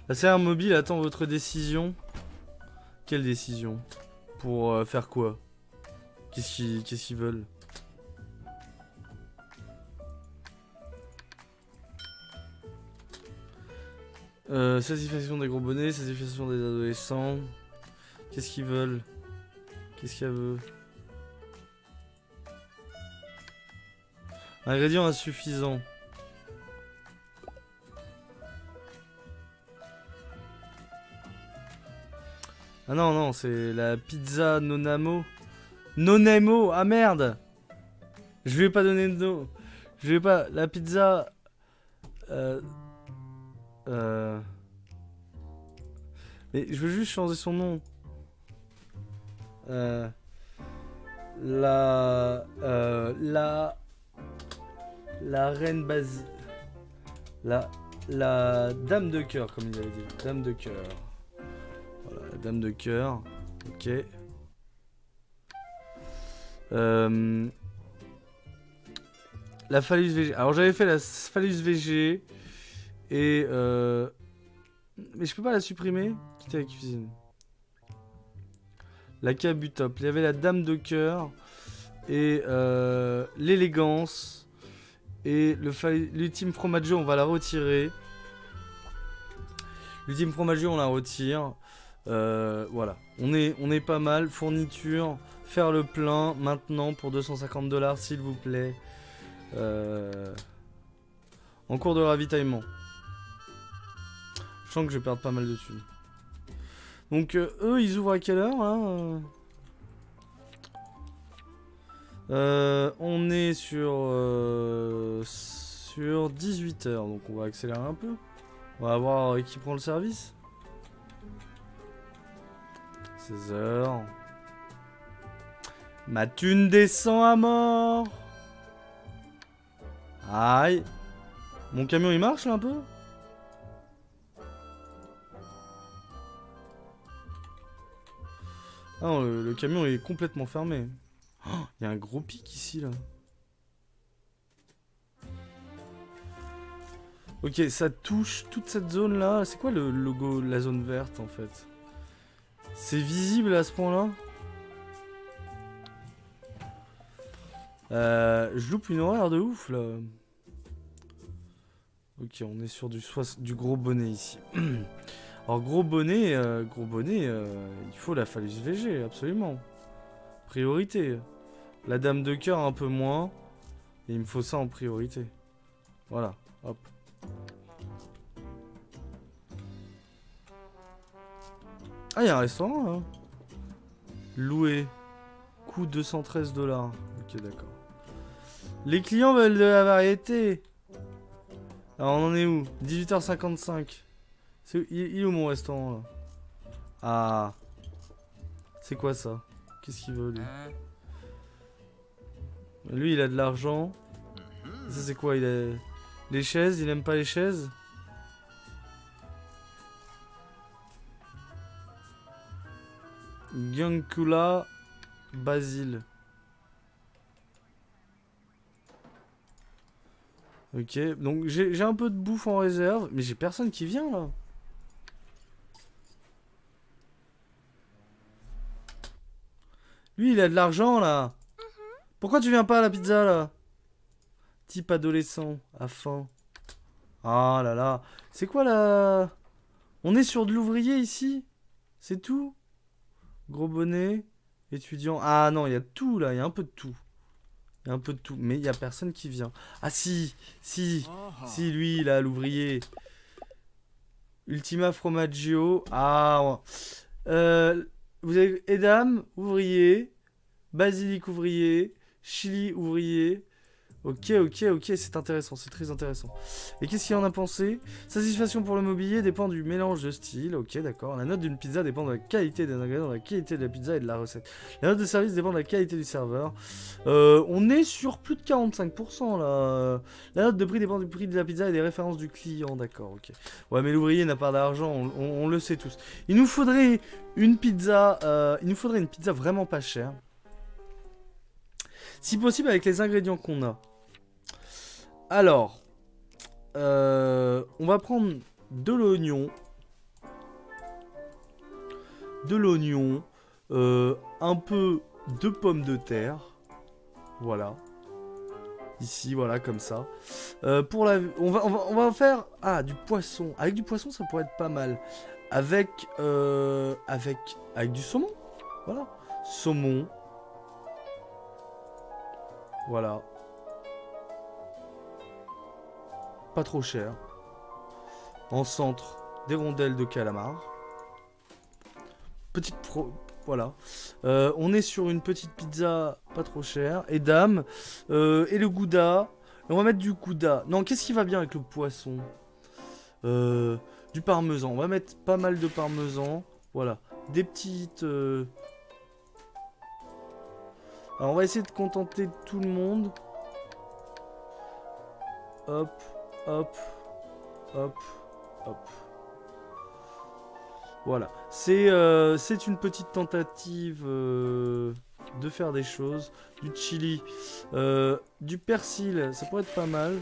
S1: La serre mobile attend votre décision. Quelle décision? Pour faire quoi? Qu'est-ce qu'ils veulent? Satisfaction des gros bonnets, satisfaction des adolescents. Qu'est-ce qu'ils veulent? Qu'est-ce qu'elle veut? Ingrédients insuffisants. Ah non, non, c'est la pizza Nonamo. Nonemo, ah merde! Je lui ai pas donné de nom. Je lui ai pas... La pizza... Mais je veux juste changer son nom. La reine Basie. La dame de cœur, comme il avait dit. Dame de cœur. Voilà, la dame de cœur. Ok. La phallus VG. Alors j'avais fait la phallus VG. Et mais je peux pas la supprimer. Quitter la cuisine. La cabutop. Il y avait la dame de cœur. Et l'élégance. Et l'ultime fromaggio, on va la retirer. L'ultime fromaggio, on la retire. Voilà. On est pas mal. Fourniture. Faire le plein maintenant pour 250 $, s'il vous plaît. En cours de ravitaillement. Je sens que je vais perdre pas mal de thunes. Donc eux, ils ouvrent à quelle heure là? On est sur 18 h, donc on va accélérer un peu. On va voir qui prend le service. 16 h. Ma thune descend à mort. Aïe. Mon camion il marche là un peu? Ah non, le camion est complètement fermé. Il y a un gros pic ici là. Ok, ça touche toute cette zone là. C'est quoi le logo de la zone verte en fait? C'est visible à ce point là? Je loupe une horaire de ouf là. Ok, on est sur du gros bonnet ici. Alors gros bonnet, il faut la phallus VG, absolument. Priorité. La dame de cœur un peu moins. Et il me faut ça en priorité. Voilà, hop. Ah, il y a un restaurant là. Loué. Coût 213 $. Ok, d'accord. Les clients veulent de la variété. Alors on en est où? 18 h 55. Il est où mon restaurant là? Ah. C'est quoi ça? Qu'est-ce qu'il veut lui? Lui il a de l'argent. Ça c'est quoi? Il a les chaises? Il aime pas les chaises? Giancula Basil. Ok, donc j'ai un peu de bouffe en réserve, mais j'ai personne qui vient là. Lui, il a de l'argent là. Pourquoi tu viens pas à la pizza là? Type adolescent, à faim. Ah là là. C'est quoi là? On est sur de l'ouvrier ici? C'est tout? Gros bonnet, étudiant. Ah non, il y a tout là, il y a un peu de tout. Il y a un peu de tout, mais il y a personne qui vient. Ah si, si, lui là, l'ouvrier. Ultima Fromaggio. Ah, ouais. Vous avez Edam, ouvrier. Basilic, ouvrier. Chili, ouvrier. Ok, c'est intéressant, c'est très intéressant. Et qu'est-ce qu'il en a pensé? Satisfaction pour le mobilier dépend du mélange de style. Ok, d'accord. La note d'une pizza dépend de la qualité des ingrédients, de la qualité de la pizza et de la recette. La note de service dépend de la qualité du serveur. On est sur plus de 45% là. La note de prix dépend du prix de la pizza et des références du client. D'accord, ok. Ouais, mais l'ouvrier n'a pas d'argent, on le sait tous. Il nous faudrait une pizza, vraiment pas chère. Si possible avec les ingrédients qu'on a. Alors, on va prendre de l'oignon, un peu de pommes de terre, voilà, ici, voilà, comme ça. Pour la, on va faire du poisson. Avec du poisson, ça pourrait être pas mal. Avec du saumon, voilà, saumon, voilà. Pas trop cher. En centre, des rondelles de calamar. Petite pro... Voilà. On est sur une petite pizza pas trop chère. Et dame. Et le gouda. Et on va mettre du gouda. Non, qu'est-ce qui va bien avec le poisson? Du parmesan. On va mettre pas mal de parmesan. Voilà. Des petites... Alors, on va essayer de contenter tout le monde. Hop. Hop, hop, hop. Voilà. C'est une petite tentative de faire des choses. Du chili. Du persil, ça pourrait être pas mal.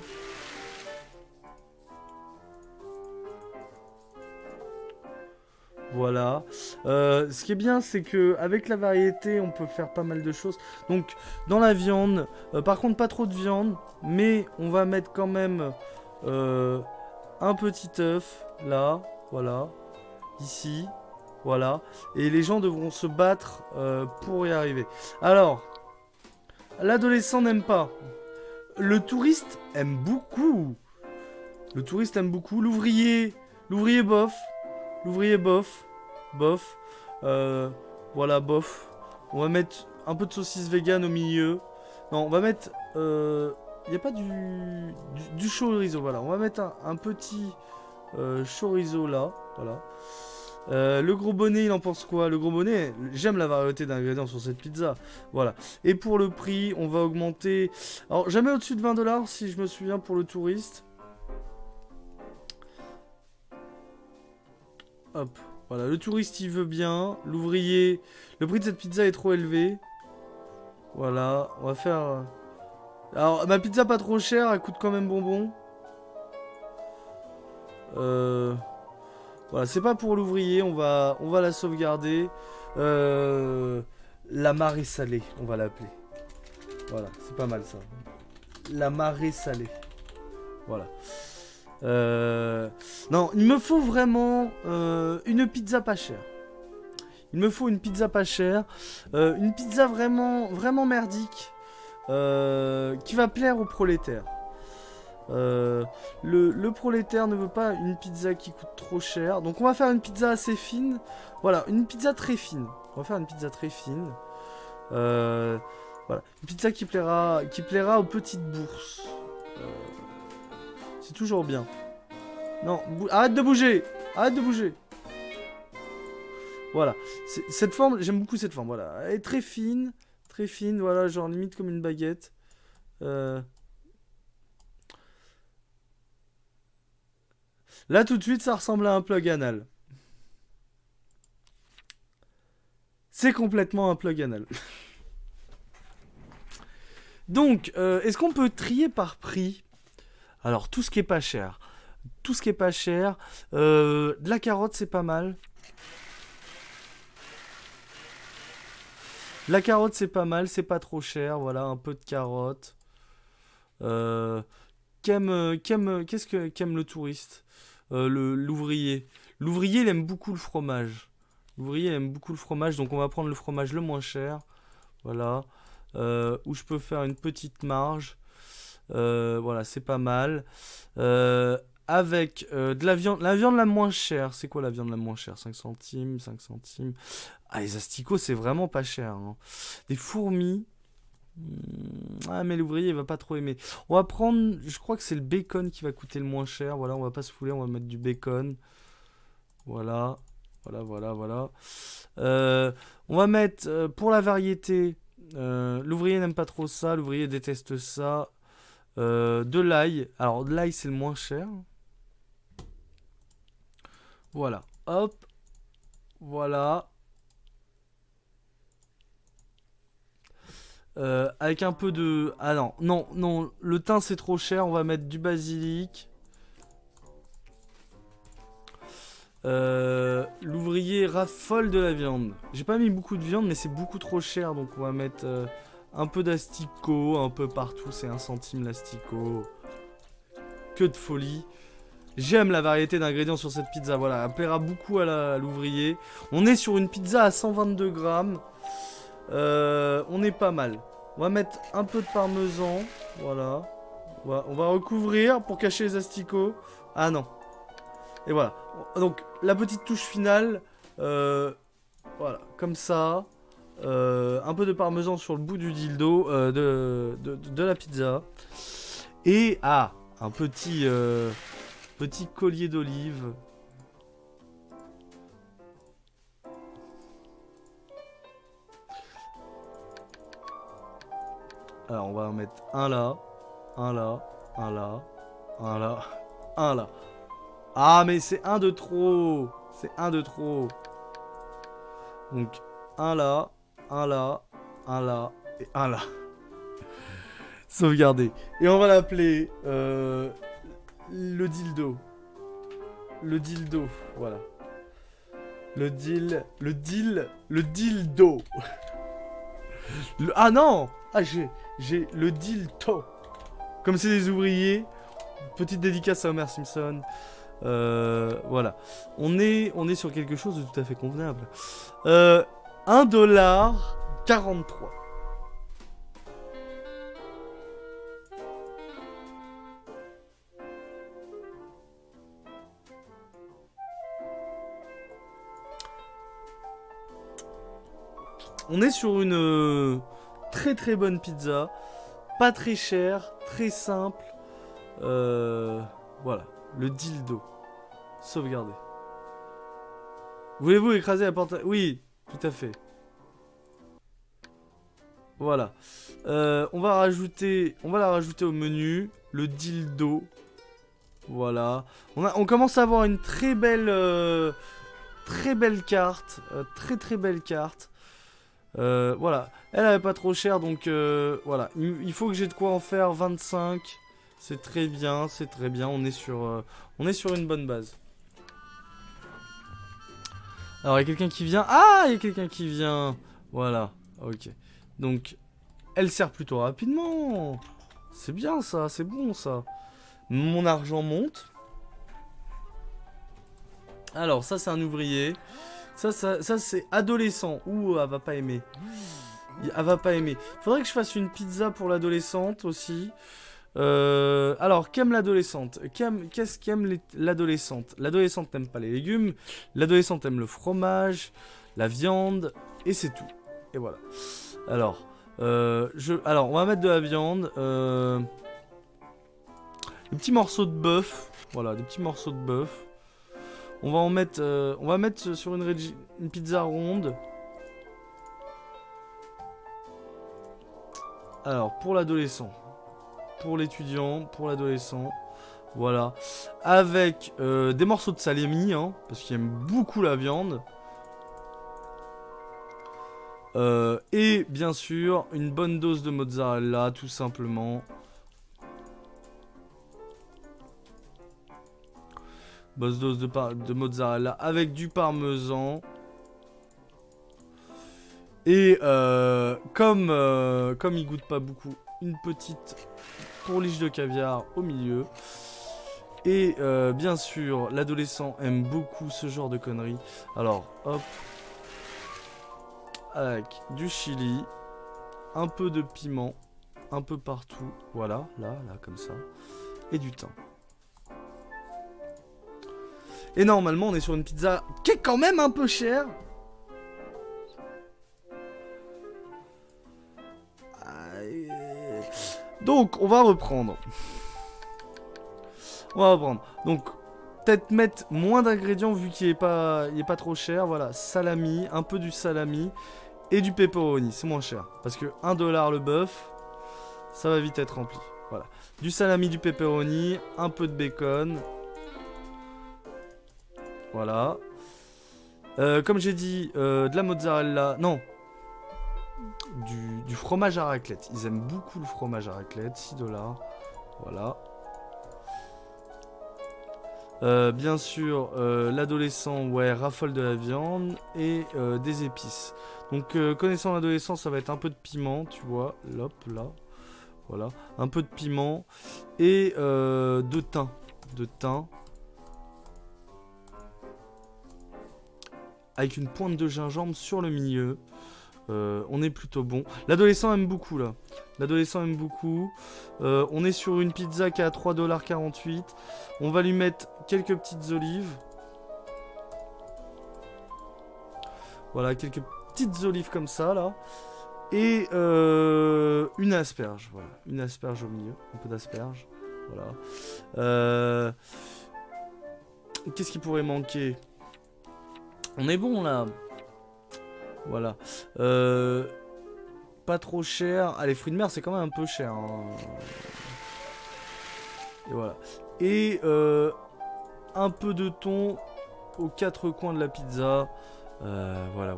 S1: Voilà. Ce qui est bien, c'est que avec la variété, on peut faire pas mal de choses. Donc, dans la viande, par contre, pas trop de viande, mais on va mettre quand même un petit œuf là, voilà, ici, voilà, et les gens devront se battre pour y arriver. Alors, l'adolescent n'aime pas, le touriste aime beaucoup, l'ouvrier bof, bof, voilà, bof. On va mettre un peu de saucisse vegan au milieu. Non, on va mettre il n'y a pas du chorizo, voilà. On va mettre un petit chorizo là, voilà. Le gros bonnet, il en pense quoi? Le gros bonnet, j'aime la variété d'ingrédients sur cette pizza. Voilà. Et pour le prix, on va augmenter... Alors, jamais au-dessus de 20$ si je me souviens pour le touriste. Hop. Voilà, le touriste, il veut bien. L'ouvrier... Le prix de cette pizza est trop élevé. Voilà, on va faire... Alors, ma pizza pas trop chère, elle coûte quand même bonbon. Voilà, c'est pas pour l'ouvrier, on va la sauvegarder. La marée salée, on va l'appeler. Voilà, c'est pas mal ça. La marée salée. Voilà. Non, il me faut vraiment une pizza pas chère. Il me faut une pizza pas chère. Une pizza vraiment, vraiment merdique. Qui va plaire aux prolétaires. Le prolétaire ne veut pas une pizza qui coûte trop cher. Donc on va faire une pizza assez fine. Voilà, une pizza très fine. On va faire une pizza très fine. Voilà, une pizza qui plaira aux petites bourses. C'est toujours bien. Non, arrête de bouger. Arrête de bouger. Voilà, cette forme, j'aime beaucoup cette forme. Voilà, elle est très fine, voilà, genre limite comme une baguette. Là, tout de suite, ça ressemble à un plug anal. C'est complètement un plug anal. Donc, est-ce qu'on peut trier par prix? Alors, tout ce qui est pas cher. Tout ce qui est pas cher. De la carotte, c'est pas mal. La carotte, c'est pas mal, c'est pas trop cher. Voilà, un peu de carotte. Qu'aime le touriste? L'ouvrier. L'ouvrier, il aime beaucoup le fromage. L'ouvrier aime beaucoup le fromage, donc on va prendre le fromage le moins cher. Voilà. Où je peux faire une petite marge. Voilà, c'est pas mal. Avec de la viande la moins chère. C'est quoi la viande la moins chère? 5 centimes, 5 centimes. Ah, les asticots, c'est vraiment pas cher, hein. Des fourmis. Ah, mais l'ouvrier, il va pas trop aimer. On va prendre, je crois que c'est le bacon qui va coûter le moins cher. Voilà, on va pas se fouler, on va mettre du bacon. Voilà. Voilà. On va mettre, pour la variété, l'ouvrier n'aime pas trop ça, l'ouvrier déteste ça. De l'ail. Alors, de l'ail, c'est le moins cher. Voilà. Hop. Voilà. Avec un peu de... Ah non. Le thym, c'est trop cher. On va mettre du basilic. L'ouvrier raffole de la viande. J'ai pas mis beaucoup de viande, mais c'est beaucoup trop cher. Donc, on va mettre un peu d'asticot un peu partout. C'est 1 centime l'asticot. Que de folie. J'aime la variété d'ingrédients sur cette pizza. Voilà, elle plaira beaucoup à l'ouvrier. On est sur une pizza à 122 grammes. On est pas mal. On va mettre un peu de parmesan. Voilà. On va recouvrir pour cacher les asticots. Ah non. Et voilà. Donc, la petite touche finale. Voilà, comme ça. Un peu de parmesan sur le bout du dildo de la pizza. Et, un petit collier d'olive. Alors, on va en mettre un là, un là, un là, un là, un là. Ah, mais c'est un de trop. C'est un de trop. Donc, un là, un là, un là et un là. Sauvegarder. Et on va l'appeler le dildo. Le dildo, voilà. Le dildo. Ah non! Ah, j'ai le dildo. Comme c'est des ouvriers, petite dédicace à Homer Simpson. Voilà. On est sur quelque chose de tout à fait convenable. 1,43 $. On est sur une très très bonne pizza. Pas très chère, très simple. Voilà. Le dildo. Sauvegarder. Voulez-vous écraser la porte? Oui, tout à fait. Voilà. On va la rajouter au menu. Le dildo. Voilà. On commence à avoir une très belle carte. Très belle carte. Voilà. Elle avait pas trop cher, donc voilà. Il faut que j'ai de quoi en faire 25. C'est très bien, c'est très bien. On est sur une bonne base. Alors, il y a quelqu'un qui vient. Ah, il y a quelqu'un qui vient. Voilà, ok. Donc, elle sert plutôt rapidement. C'est bien ça, c'est bon ça. Mon argent monte. Alors, ça, c'est un ouvrier. Ça c'est adolescent. Ouh, elle va pas aimer. Elle va pas aimer. Faudrait que je fasse une pizza pour l'adolescente aussi. Alors, qu'aime l'adolescente? Qu'est-ce qu'aime l'adolescente? L'adolescente n'aime pas les légumes. L'adolescente aime le fromage, la viande, et c'est tout. Et voilà. Alors, on va mettre de la viande. Des petits morceaux de bœuf. Voilà, des petits morceaux de bœuf. On va mettre sur une pizza ronde. Alors, pour l'adolescent. Pour l'étudiant, pour l'adolescent. Voilà. Avec des morceaux de salami, hein, parce qu'il aime beaucoup la viande. Et bien sûr, une bonne dose de mozzarella, tout simplement. Bonne dose de mozzarella avec du parmesan. Et comme il goûte pas beaucoup, une petite pourliche de caviar au milieu. Et bien sûr, l'adolescent aime beaucoup ce genre de conneries. Alors, hop. Avec du chili, un peu de piment, un peu partout. Voilà, là, comme ça. Et du thym. Et normalement, on est sur une pizza qui est quand même un peu chère. Donc, on va reprendre. Donc, peut-être mettre moins d'ingrédients vu qu'il est pas trop cher. Voilà, salami, un peu du salami et du pepperoni. C'est moins cher. Parce que 1 $ le bœuf, ça va vite être rempli. Voilà. Du salami, du pepperoni, un peu de bacon. Voilà. Comme j'ai dit, de la mozzarella. Non. Du fromage à raclette. Ils aiment beaucoup le fromage à raclette. 6 $. Voilà. Bien sûr, l'adolescent, ouais, raffole de la viande et des épices. Donc, connaissant l'adolescent, ça va être un peu de piment, tu vois. Hop, là. Voilà. Un peu de piment et de thym. De thym. Avec une pointe de gingembre sur le milieu. On est plutôt bon. L'adolescent aime beaucoup là. L'adolescent aime beaucoup. On est sur une pizza qui est à 3,48 $. On va lui mettre quelques petites olives. Voilà, quelques petites olives comme ça là. Et une asperge. Voilà, une asperge au milieu. Un peu d'asperge. Voilà. Qu'est-ce qui pourrait manquer? On est bon là. Voilà. Pas trop cher. Ah, les fruits de mer, c'est quand même un peu cher. Hein. Et voilà. Et un peu de thon aux 4 coins de la pizza. Voilà.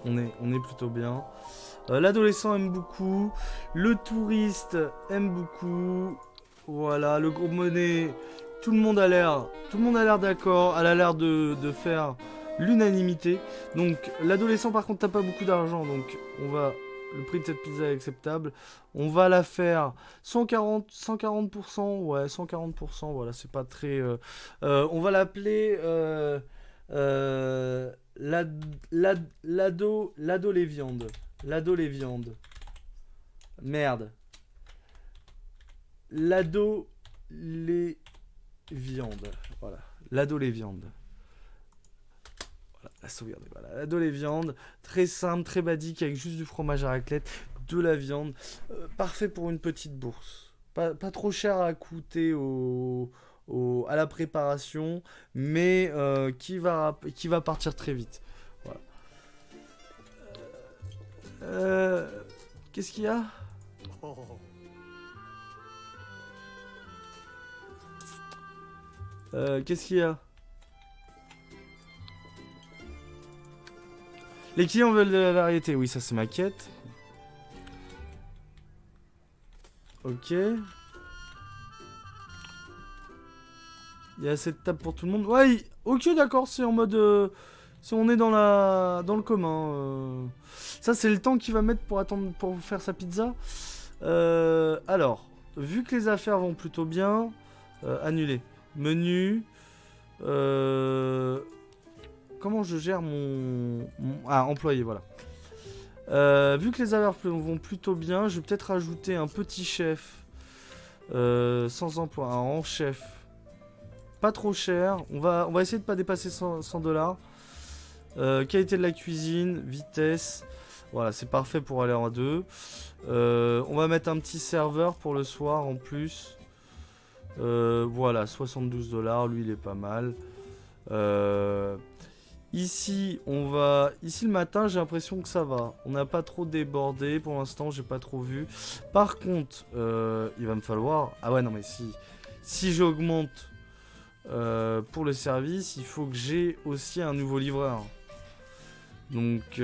S1: On est plutôt bien. L'adolescent aime beaucoup. Le touriste aime beaucoup. Voilà. Le gros monnaie. Tout le monde a l'air d'accord. Elle a l'air de faire l'unanimité. Donc l'adolescent par contre t'as pas beaucoup d'argent, donc le prix de cette pizza est acceptable. On va la faire 140%, ouais 140%, voilà c'est pas très... on va l'appeler l'ado les viandes. L'ado les viandes. Merde. L'ado les viandes. Voilà. L'ado les viandes. La sauvegarde, voilà, l'ado les viandes, très simple, très basique, avec juste du fromage à raclette, de la viande, parfait pour une petite bourse. Pas trop cher à coûter à la préparation, mais qui va partir très vite. Voilà. Qu'est-ce qu'il y a? Qu'est-ce qu'il y a? Les clients veulent de la variété. Oui, ça c'est ma quête. Ok. Il y a assez de table pour tout le monde. Ouais, ok, d'accord, c'est en mode... si on est dans le commun. Ça, c'est le temps qu'il va mettre pour attendre pour faire sa pizza. Alors, vu que les affaires vont plutôt bien... annuler. Menu... comment je gère mon... Ah, employé, voilà. Vu que les affaires vont plutôt bien, je vais peut-être rajouter un petit chef sans emploi, un grand chef. Pas trop cher. On va essayer de pas dépasser 100 $. Qualité de la cuisine, vitesse. Voilà, c'est parfait pour aller en deux. On va mettre un petit serveur pour le soir en plus. Voilà, 72 $. Lui, il est pas mal. Ici, ici le matin, j'ai l'impression que ça va. On n'a pas trop débordé. Pour l'instant, j'ai pas trop vu. Par contre, il va me falloir... Ah ouais, non, mais si j'augmente pour le service, il faut que j'ai aussi un nouveau livreur. Donc,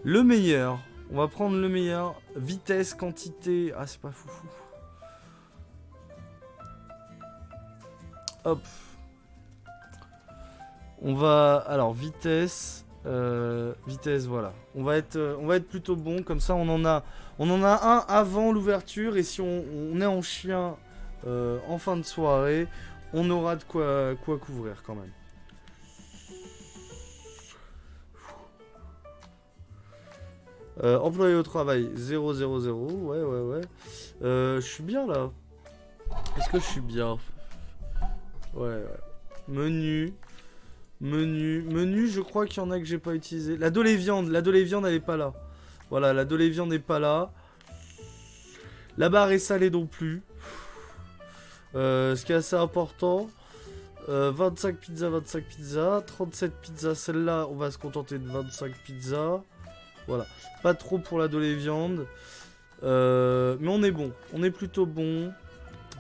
S1: Le meilleur. On va prendre le meilleur. Vitesse, quantité. Ah, c'est pas foufou. Hop. On va... Alors, vitesse... vitesse, voilà. On va être plutôt bon. Comme ça, on en a un avant l'ouverture. Et si on est en chien en fin de soirée, on aura de quoi couvrir quand même. Employé au travail, 0, 0, 0. Ouais. Je suis bien là. Est-ce que je suis bien? Ouais. Menu, je crois qu'il y en a que j'ai pas utilisé. La dolé viande, elle est pas là. Voilà, la dolé viande n'est pas là. La barre est salée non plus. Ce qui est assez important. 25 pizzas. 37 pizzas, celle-là, on va se contenter de 25 pizzas. Voilà. Pas trop pour la dolé viande. Mais on est bon. On est plutôt bon.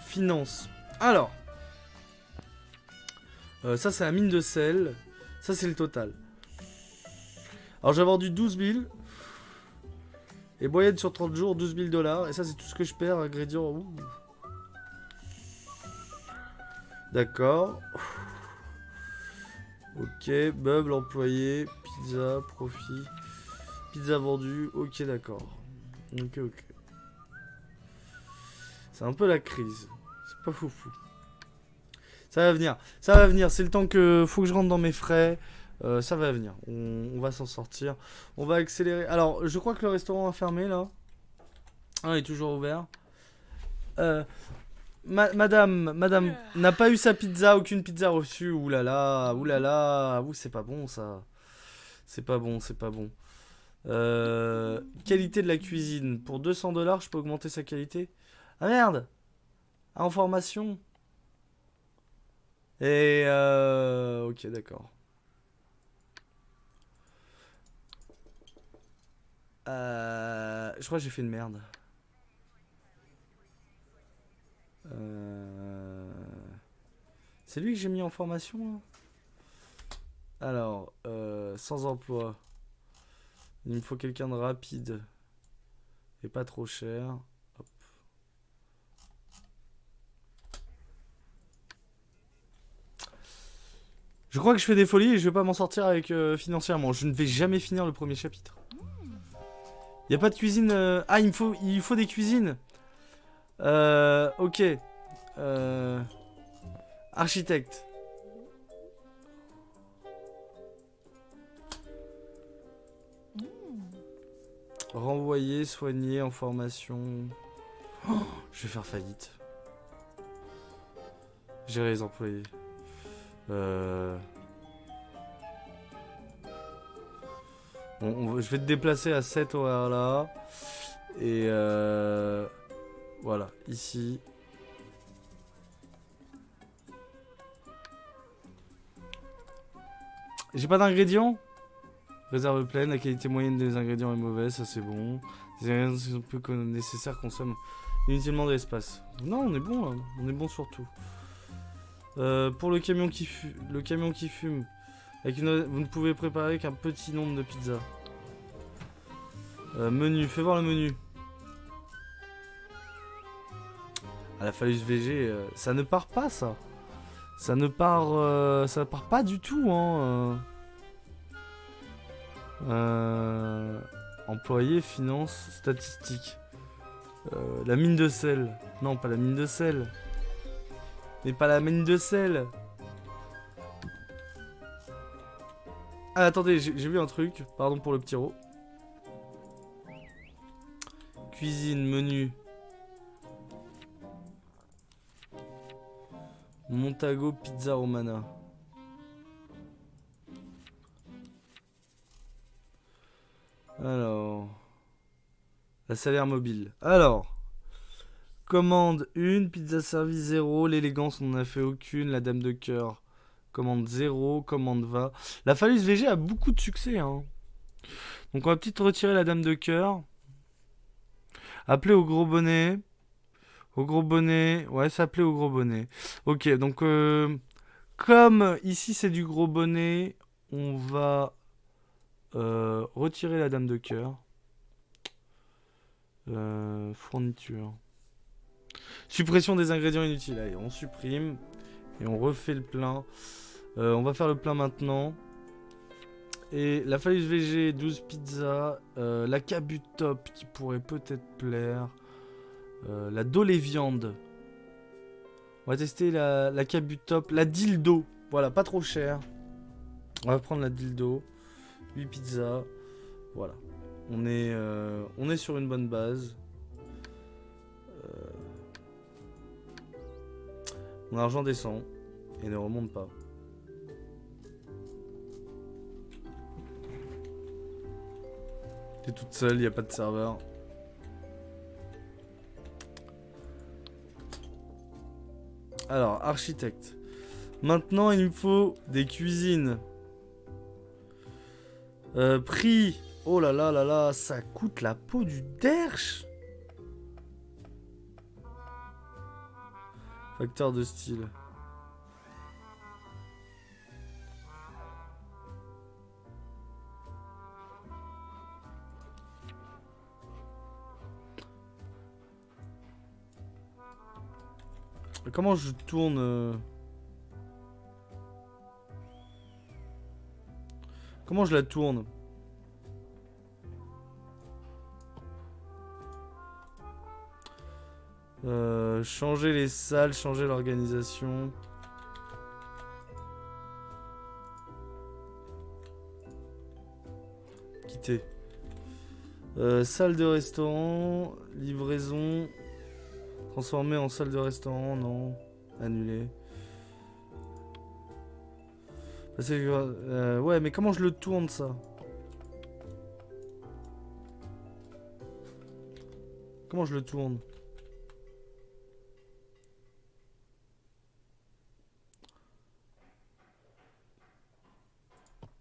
S1: Finance. Alors. Ça, c'est la mine de sel. Ça, c'est le total. Alors, j'ai vendu 12 000. Et moyenne sur 30 jours, 12 000 $. Et ça, c'est tout ce que je perds. Ingrédients. Ouh. D'accord. Ok. Meubles, employés. Pizza, profit. Pizza vendue. Ok, d'accord. Ok. C'est un peu la crise. C'est pas foufou. Ça va venir. C'est le temps que faut que je rentre dans mes frais. Ça va venir. On va s'en sortir. On va accélérer. Alors, je crois que le restaurant a fermé là. Ah, il est toujours ouvert. Madame n'a pas eu sa pizza, aucune pizza reçue. Ouh là là. Ouh, c'est pas bon ça. C'est pas bon. Qualité de la cuisine. Pour 200 $, je peux augmenter sa qualité. Ah merde. Information. Et ok, d'accord. Je crois que j'ai fait une merde. C'est lui que j'ai mis en formation là. Alors, sans emploi. Il me faut quelqu'un de rapide. Et pas trop cher. Hop. Je crois que je fais des folies et je vais pas m'en sortir avec financièrement. Je ne vais jamais finir le premier chapitre. Y a pas de cuisine. Ah, il faut des cuisines. Ok. Architecte. Renvoyer, soigner, en formation. Oh, je vais faire faillite. Gérer les employés. Bon, je vais te déplacer à cet horaire là. Et voilà, ici. J'ai pas d'ingrédients. Réserve pleine, la qualité moyenne des ingrédients est mauvaise, ça c'est bon. Les ingrédients peu nécessaires consomment inutilement de l'espace. Non, on est bon là, on est bon surtout. Pour le camion qui fume, vous ne pouvez préparer qu'un petit nombre de pizzas. Menu, fais voir le menu. Ah, la phallus VG, ça ne part pas ça. Ça ne part pas du tout hein. Employé, finance, statistiques. La mine de sel. Non, pas la mine de sel. Mais pas la mine de sel. Ah, attendez, j'ai vu un truc. Pardon pour le petit rot. Cuisine, menu. Montago, pizza romana. Alors. La salaire mobile. Alors. Commande 1, pizza service 0. L'élégance, on n'en a fait aucune. La dame de cœur. Commande 0. Commande va. La phallus VG a beaucoup de succès. Hein. Donc on va peut-être retirer la dame de cœur. Appeler au gros bonnet. Au gros bonnet. Ouais, s'appeler au gros bonnet. Ok, donc comme ici c'est du gros bonnet, on va Retirer la dame de cœur. Fourniture. Suppression des ingrédients inutiles. Allez, on supprime. Et on refait le plein. On va faire le plein maintenant. Et la falaise VG, 12 pizzas. La cabu top qui pourrait peut-être plaire. La dolé viande. On va tester la cabu top. La dildo. Voilà, pas trop cher. On va prendre la dildo. 8 pizzas. Voilà. On est sur une bonne base. Mon argent descend. Et ne remonte pas. T'es toute seule, il n'y a pas de serveur. Alors, architecte. Maintenant, il me faut des cuisines. Prix. Oh là là là là, ça coûte la peau du derche. Facteur de style. Comment je tourne Comment je la tourne? Changer les salles, changer l'organisation. Quitter. Salle de restaurant, livraison. Transformer en salle de restaurant, non. Annuler. Ouais, mais comment je le tourne ça? Comment je le tourne?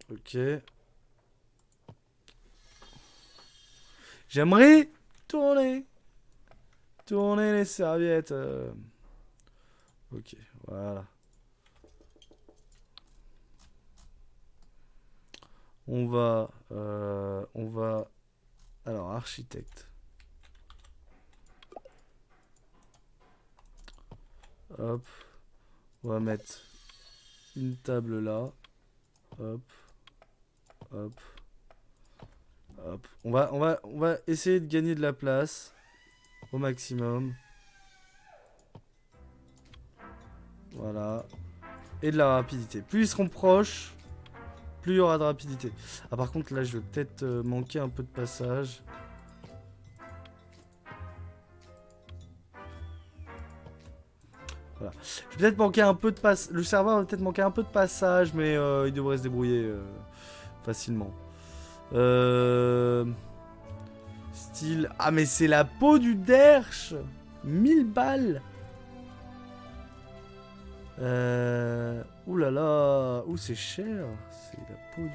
S1: Ok. J'aimerais tourner les serviettes. Ok, voilà. On va... Alors, architecte. Hop. On va mettre une table là. Hop. Hop. Hop. On va essayer de gagner de la place au maximum. Voilà. Et de la rapidité. Plus ils seront proches, plus il y aura de rapidité. Ah, par contre, là, je vais peut-être manquer un peu de passage. Voilà. Je vais peut-être manquer un peu de passage. Le serveur va peut-être manquer un peu de passage, mais il devrait se débrouiller facilement. Style. Ah, mais c'est la peau du derche. 1000 balles. Ouh là là. Ouh, c'est cher. C'est la peau du...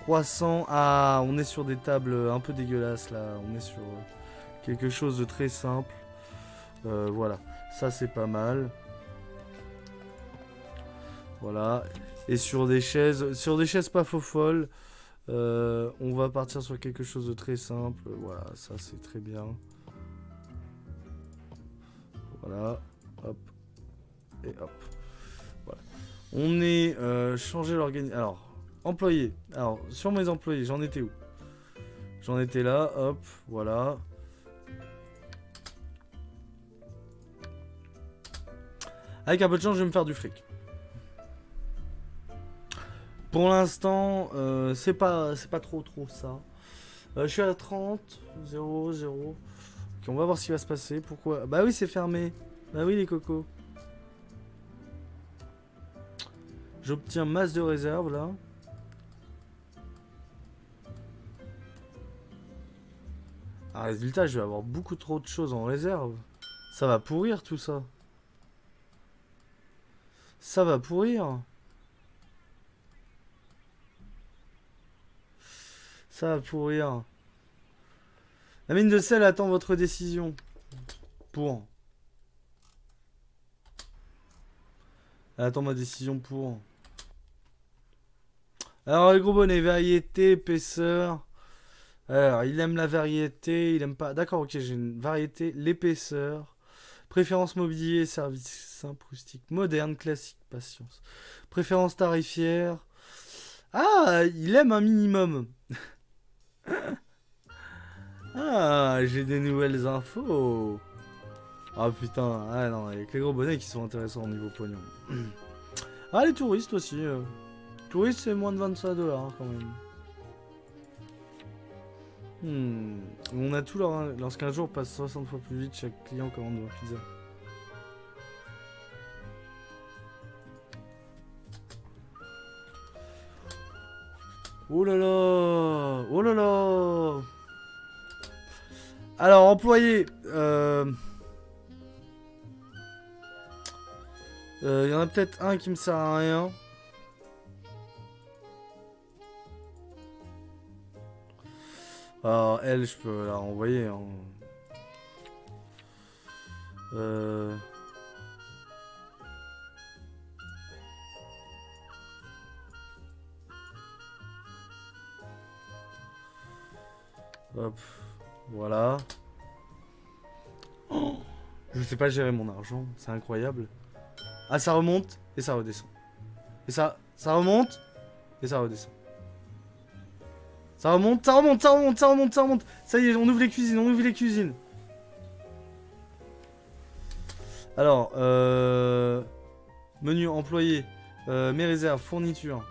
S1: 300. Ah, on est sur des tables un peu dégueulasses là. On est sur quelque chose de très simple. Voilà. Ça, c'est pas mal. Voilà. Et sur des chaises pas faux folles. On va partir sur quelque chose de très simple. Voilà, ça c'est très bien. Voilà. Hop. Et hop. Voilà. On est changé l'organisation. Alors, employés. Alors, sur mes employés, j'en étais où? J'en étais là. Hop. Voilà. Avec un peu de chance, je vais me faire du fric. Pour l'instant, c'est pas trop ça. Je suis à 30, 0, 0. Ok, on va voir ce qui va se passer. Pourquoi? Bah oui, c'est fermé. Bah oui, les cocos. J'obtiens masse de réserve, là. Ah, résultat, je vais avoir beaucoup trop de choses en réserve. Ça va pourrir, tout ça. Ça va pourrir. Ça va pourrir. La mine de sel attend votre décision. Pour. Elle attend ma décision pour. Alors, les gros bonnets, variété, épaisseur. Alors, il aime la variété, il aime pas... D'accord, ok, j'ai une variété, l'épaisseur. Préférence mobilier, service simple, rustique, moderne, classique, patience. Préférence tarifière. Ah, il aime un minimum. Ah, j'ai des nouvelles infos. Ah putain, ah non, il y a que les gros bonnets qui sont intéressants au niveau pognon. Ah, les touristes aussi. Touristes, c'est moins de 25 dollars quand même. On a tout lorsqu'un jour passe 60 fois plus vite, chaque client commande une pizza. Oh là là. Oh là là. Alors, employé. Il y en a peut-être un qui me sert à rien. Alors, elle, je peux la renvoyer. Hein. Hop. Voilà. Oh, je sais pas gérer mon argent. C'est incroyable. Ah, ça remonte et ça redescend. Et ça remonte et ça redescend. Ça remonte, ça remonte, ça remonte, ça remonte, ça remonte. Ça y est, on ouvre les cuisines, on ouvre les cuisines. Alors, menu employé, mes réserves, fourniture.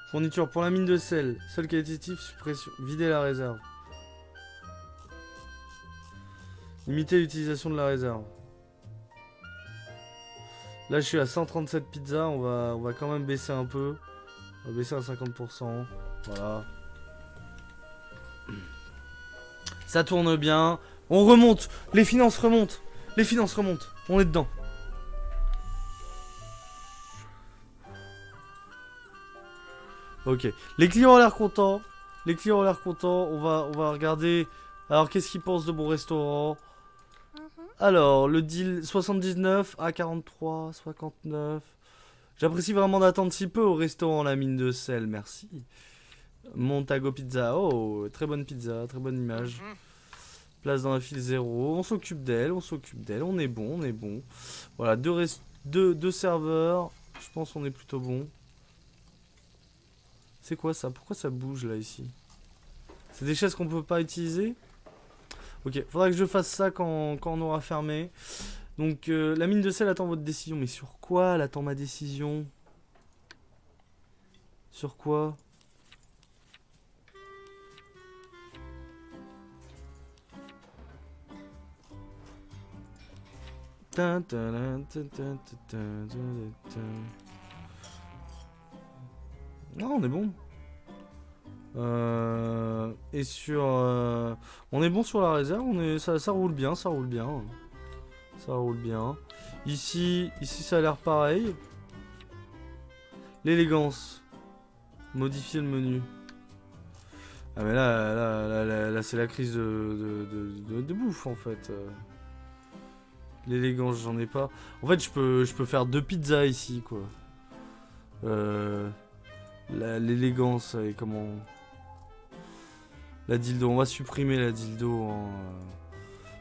S1: Fourniture pour la mine de sel, seul qualitatif, suppression, vider la réserve. Limiter l'utilisation de la réserve. Là, je suis à 137 pizzas, on va quand même baisser un peu. On va baisser à 50%. Voilà. Ça tourne bien. On remonte. Les finances remontent. Les finances remontent. On est dedans. Ok. Les clients ont l'air contents. Les clients ont l'air contents. On va regarder. Alors, qu'est-ce qu'ils pensent de mon restaurant? Alors, le deal 79 à 43, 59. J'apprécie vraiment d'attendre si peu au restaurant La Mine de Sel, merci. Montago Pizza, oh, très bonne pizza, très bonne image. Place dans la file 0, on s'occupe d'elle, on est bon, on est bon. Voilà, deux serveurs, je pense qu'on est plutôt bon. C'est quoi ça? Pourquoi ça bouge là ici? C'est des chaises qu'on peut pas utiliser? Ok, faudra que je fasse ça quand on aura fermé. Donc, la mine de sel attend votre décision. Mais sur quoi elle attend ma décision? Sur quoi? Non, on est bon. Et sur... on est bon sur la réserve, ça roule bien, ça roule bien. Ça roule bien. Ici ça a l'air pareil. L'élégance. Modifier le menu. Ah mais là c'est la crise de bouffe en fait. L'élégance, j'en ai pas. En fait, je peux faire 2 pizzas ici, quoi. L'élégance, et comment... La dildo, on va supprimer la dildo en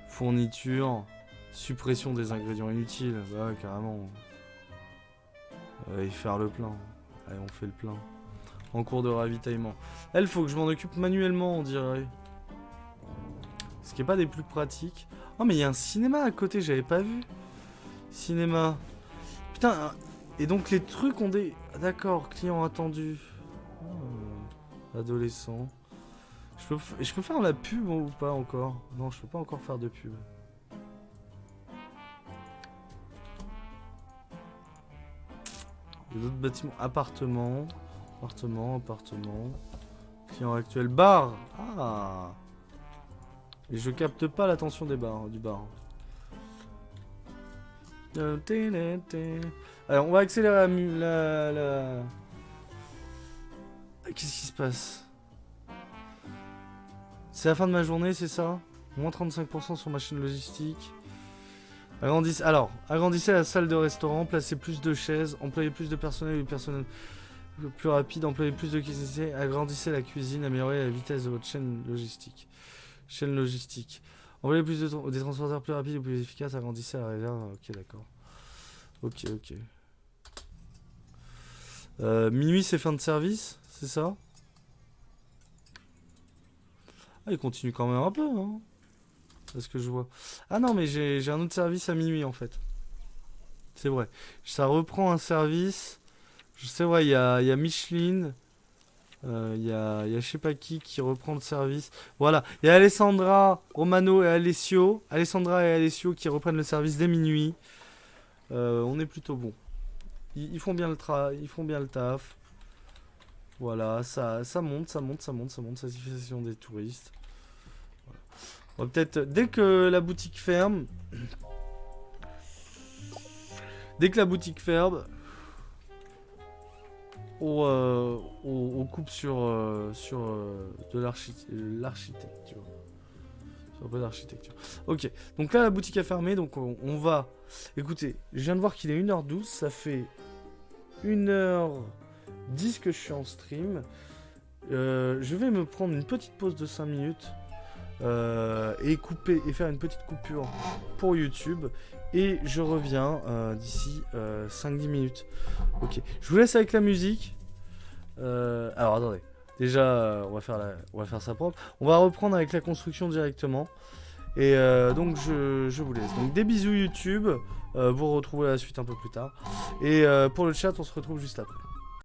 S1: fourniture. Suppression des ingrédients inutiles. Bah ouais, carrément. Et faire le plein. Allez, on fait le plein. En cours de ravitaillement. Elle, faut que je m'en occupe manuellement, on dirait. Ce qui est pas des plus pratiques. Oh, mais il y a un cinéma à côté, j'avais pas vu. Cinéma. Putain, et donc les trucs ont des... D'accord, client attendu. Oh, adolescent. Je peux faire la pub ou pas encore? Non, je peux pas encore faire de pub. Il y a d'autres bâtiments. Appartement. Client actuel. Bar. Ah. Et je capte pas l'attention du bar. Alors, on va accélérer la... Qu'est-ce qui se passe? C'est la fin de ma journée, c'est ça? Moins 35% sur ma chaîne logistique. Agrandissez la salle de restaurant, placez plus de chaises, employez plus de personnel et du personnel. plus rapide, employer plus de quantité, agrandissez la cuisine, améliorer la vitesse de votre chaîne logistique. Envoyer plus de des transporteurs plus rapides ou plus efficaces, agrandissez la réserve. Ok, d'accord. Ok. Minuit, c'est fin de service, c'est ça? Ah, il continue quand même un peu, hein. C'est ce que je vois. Ah non, mais j'ai un autre service à minuit, en fait. C'est vrai. Ça reprend un service. Je sais, ouais, il y a Micheline. Il y a je sais pas qui reprend le service. Voilà. Il y a Alessandra, Romano et Alessio. Alessandra et Alessio qui reprennent le service dès minuit. On est plutôt bon. Ils font bien ils font bien le taf. Voilà, ça monte, satisfaction des touristes. Voilà. On va peut-être, dès que la boutique ferme, on coupe sur de l'architecture. Sur un peu d'architecture. Ok, donc là la boutique a fermé, donc on va... Écoutez, je viens de voir qu'il est 1h12, ça fait 1h10 que je suis en stream. Je vais me prendre une petite pause de 5 minutes et faire une petite coupure pour YouTube. Et je reviens d'ici 5-10 minutes. Ok, je vous laisse avec la musique. Alors attendez, déjà on va faire ça propre. On va reprendre avec la construction directement. Et donc je vous laisse. Donc des bisous YouTube. Vous retrouvez la suite un peu plus tard. Et pour le chat, on se retrouve juste après.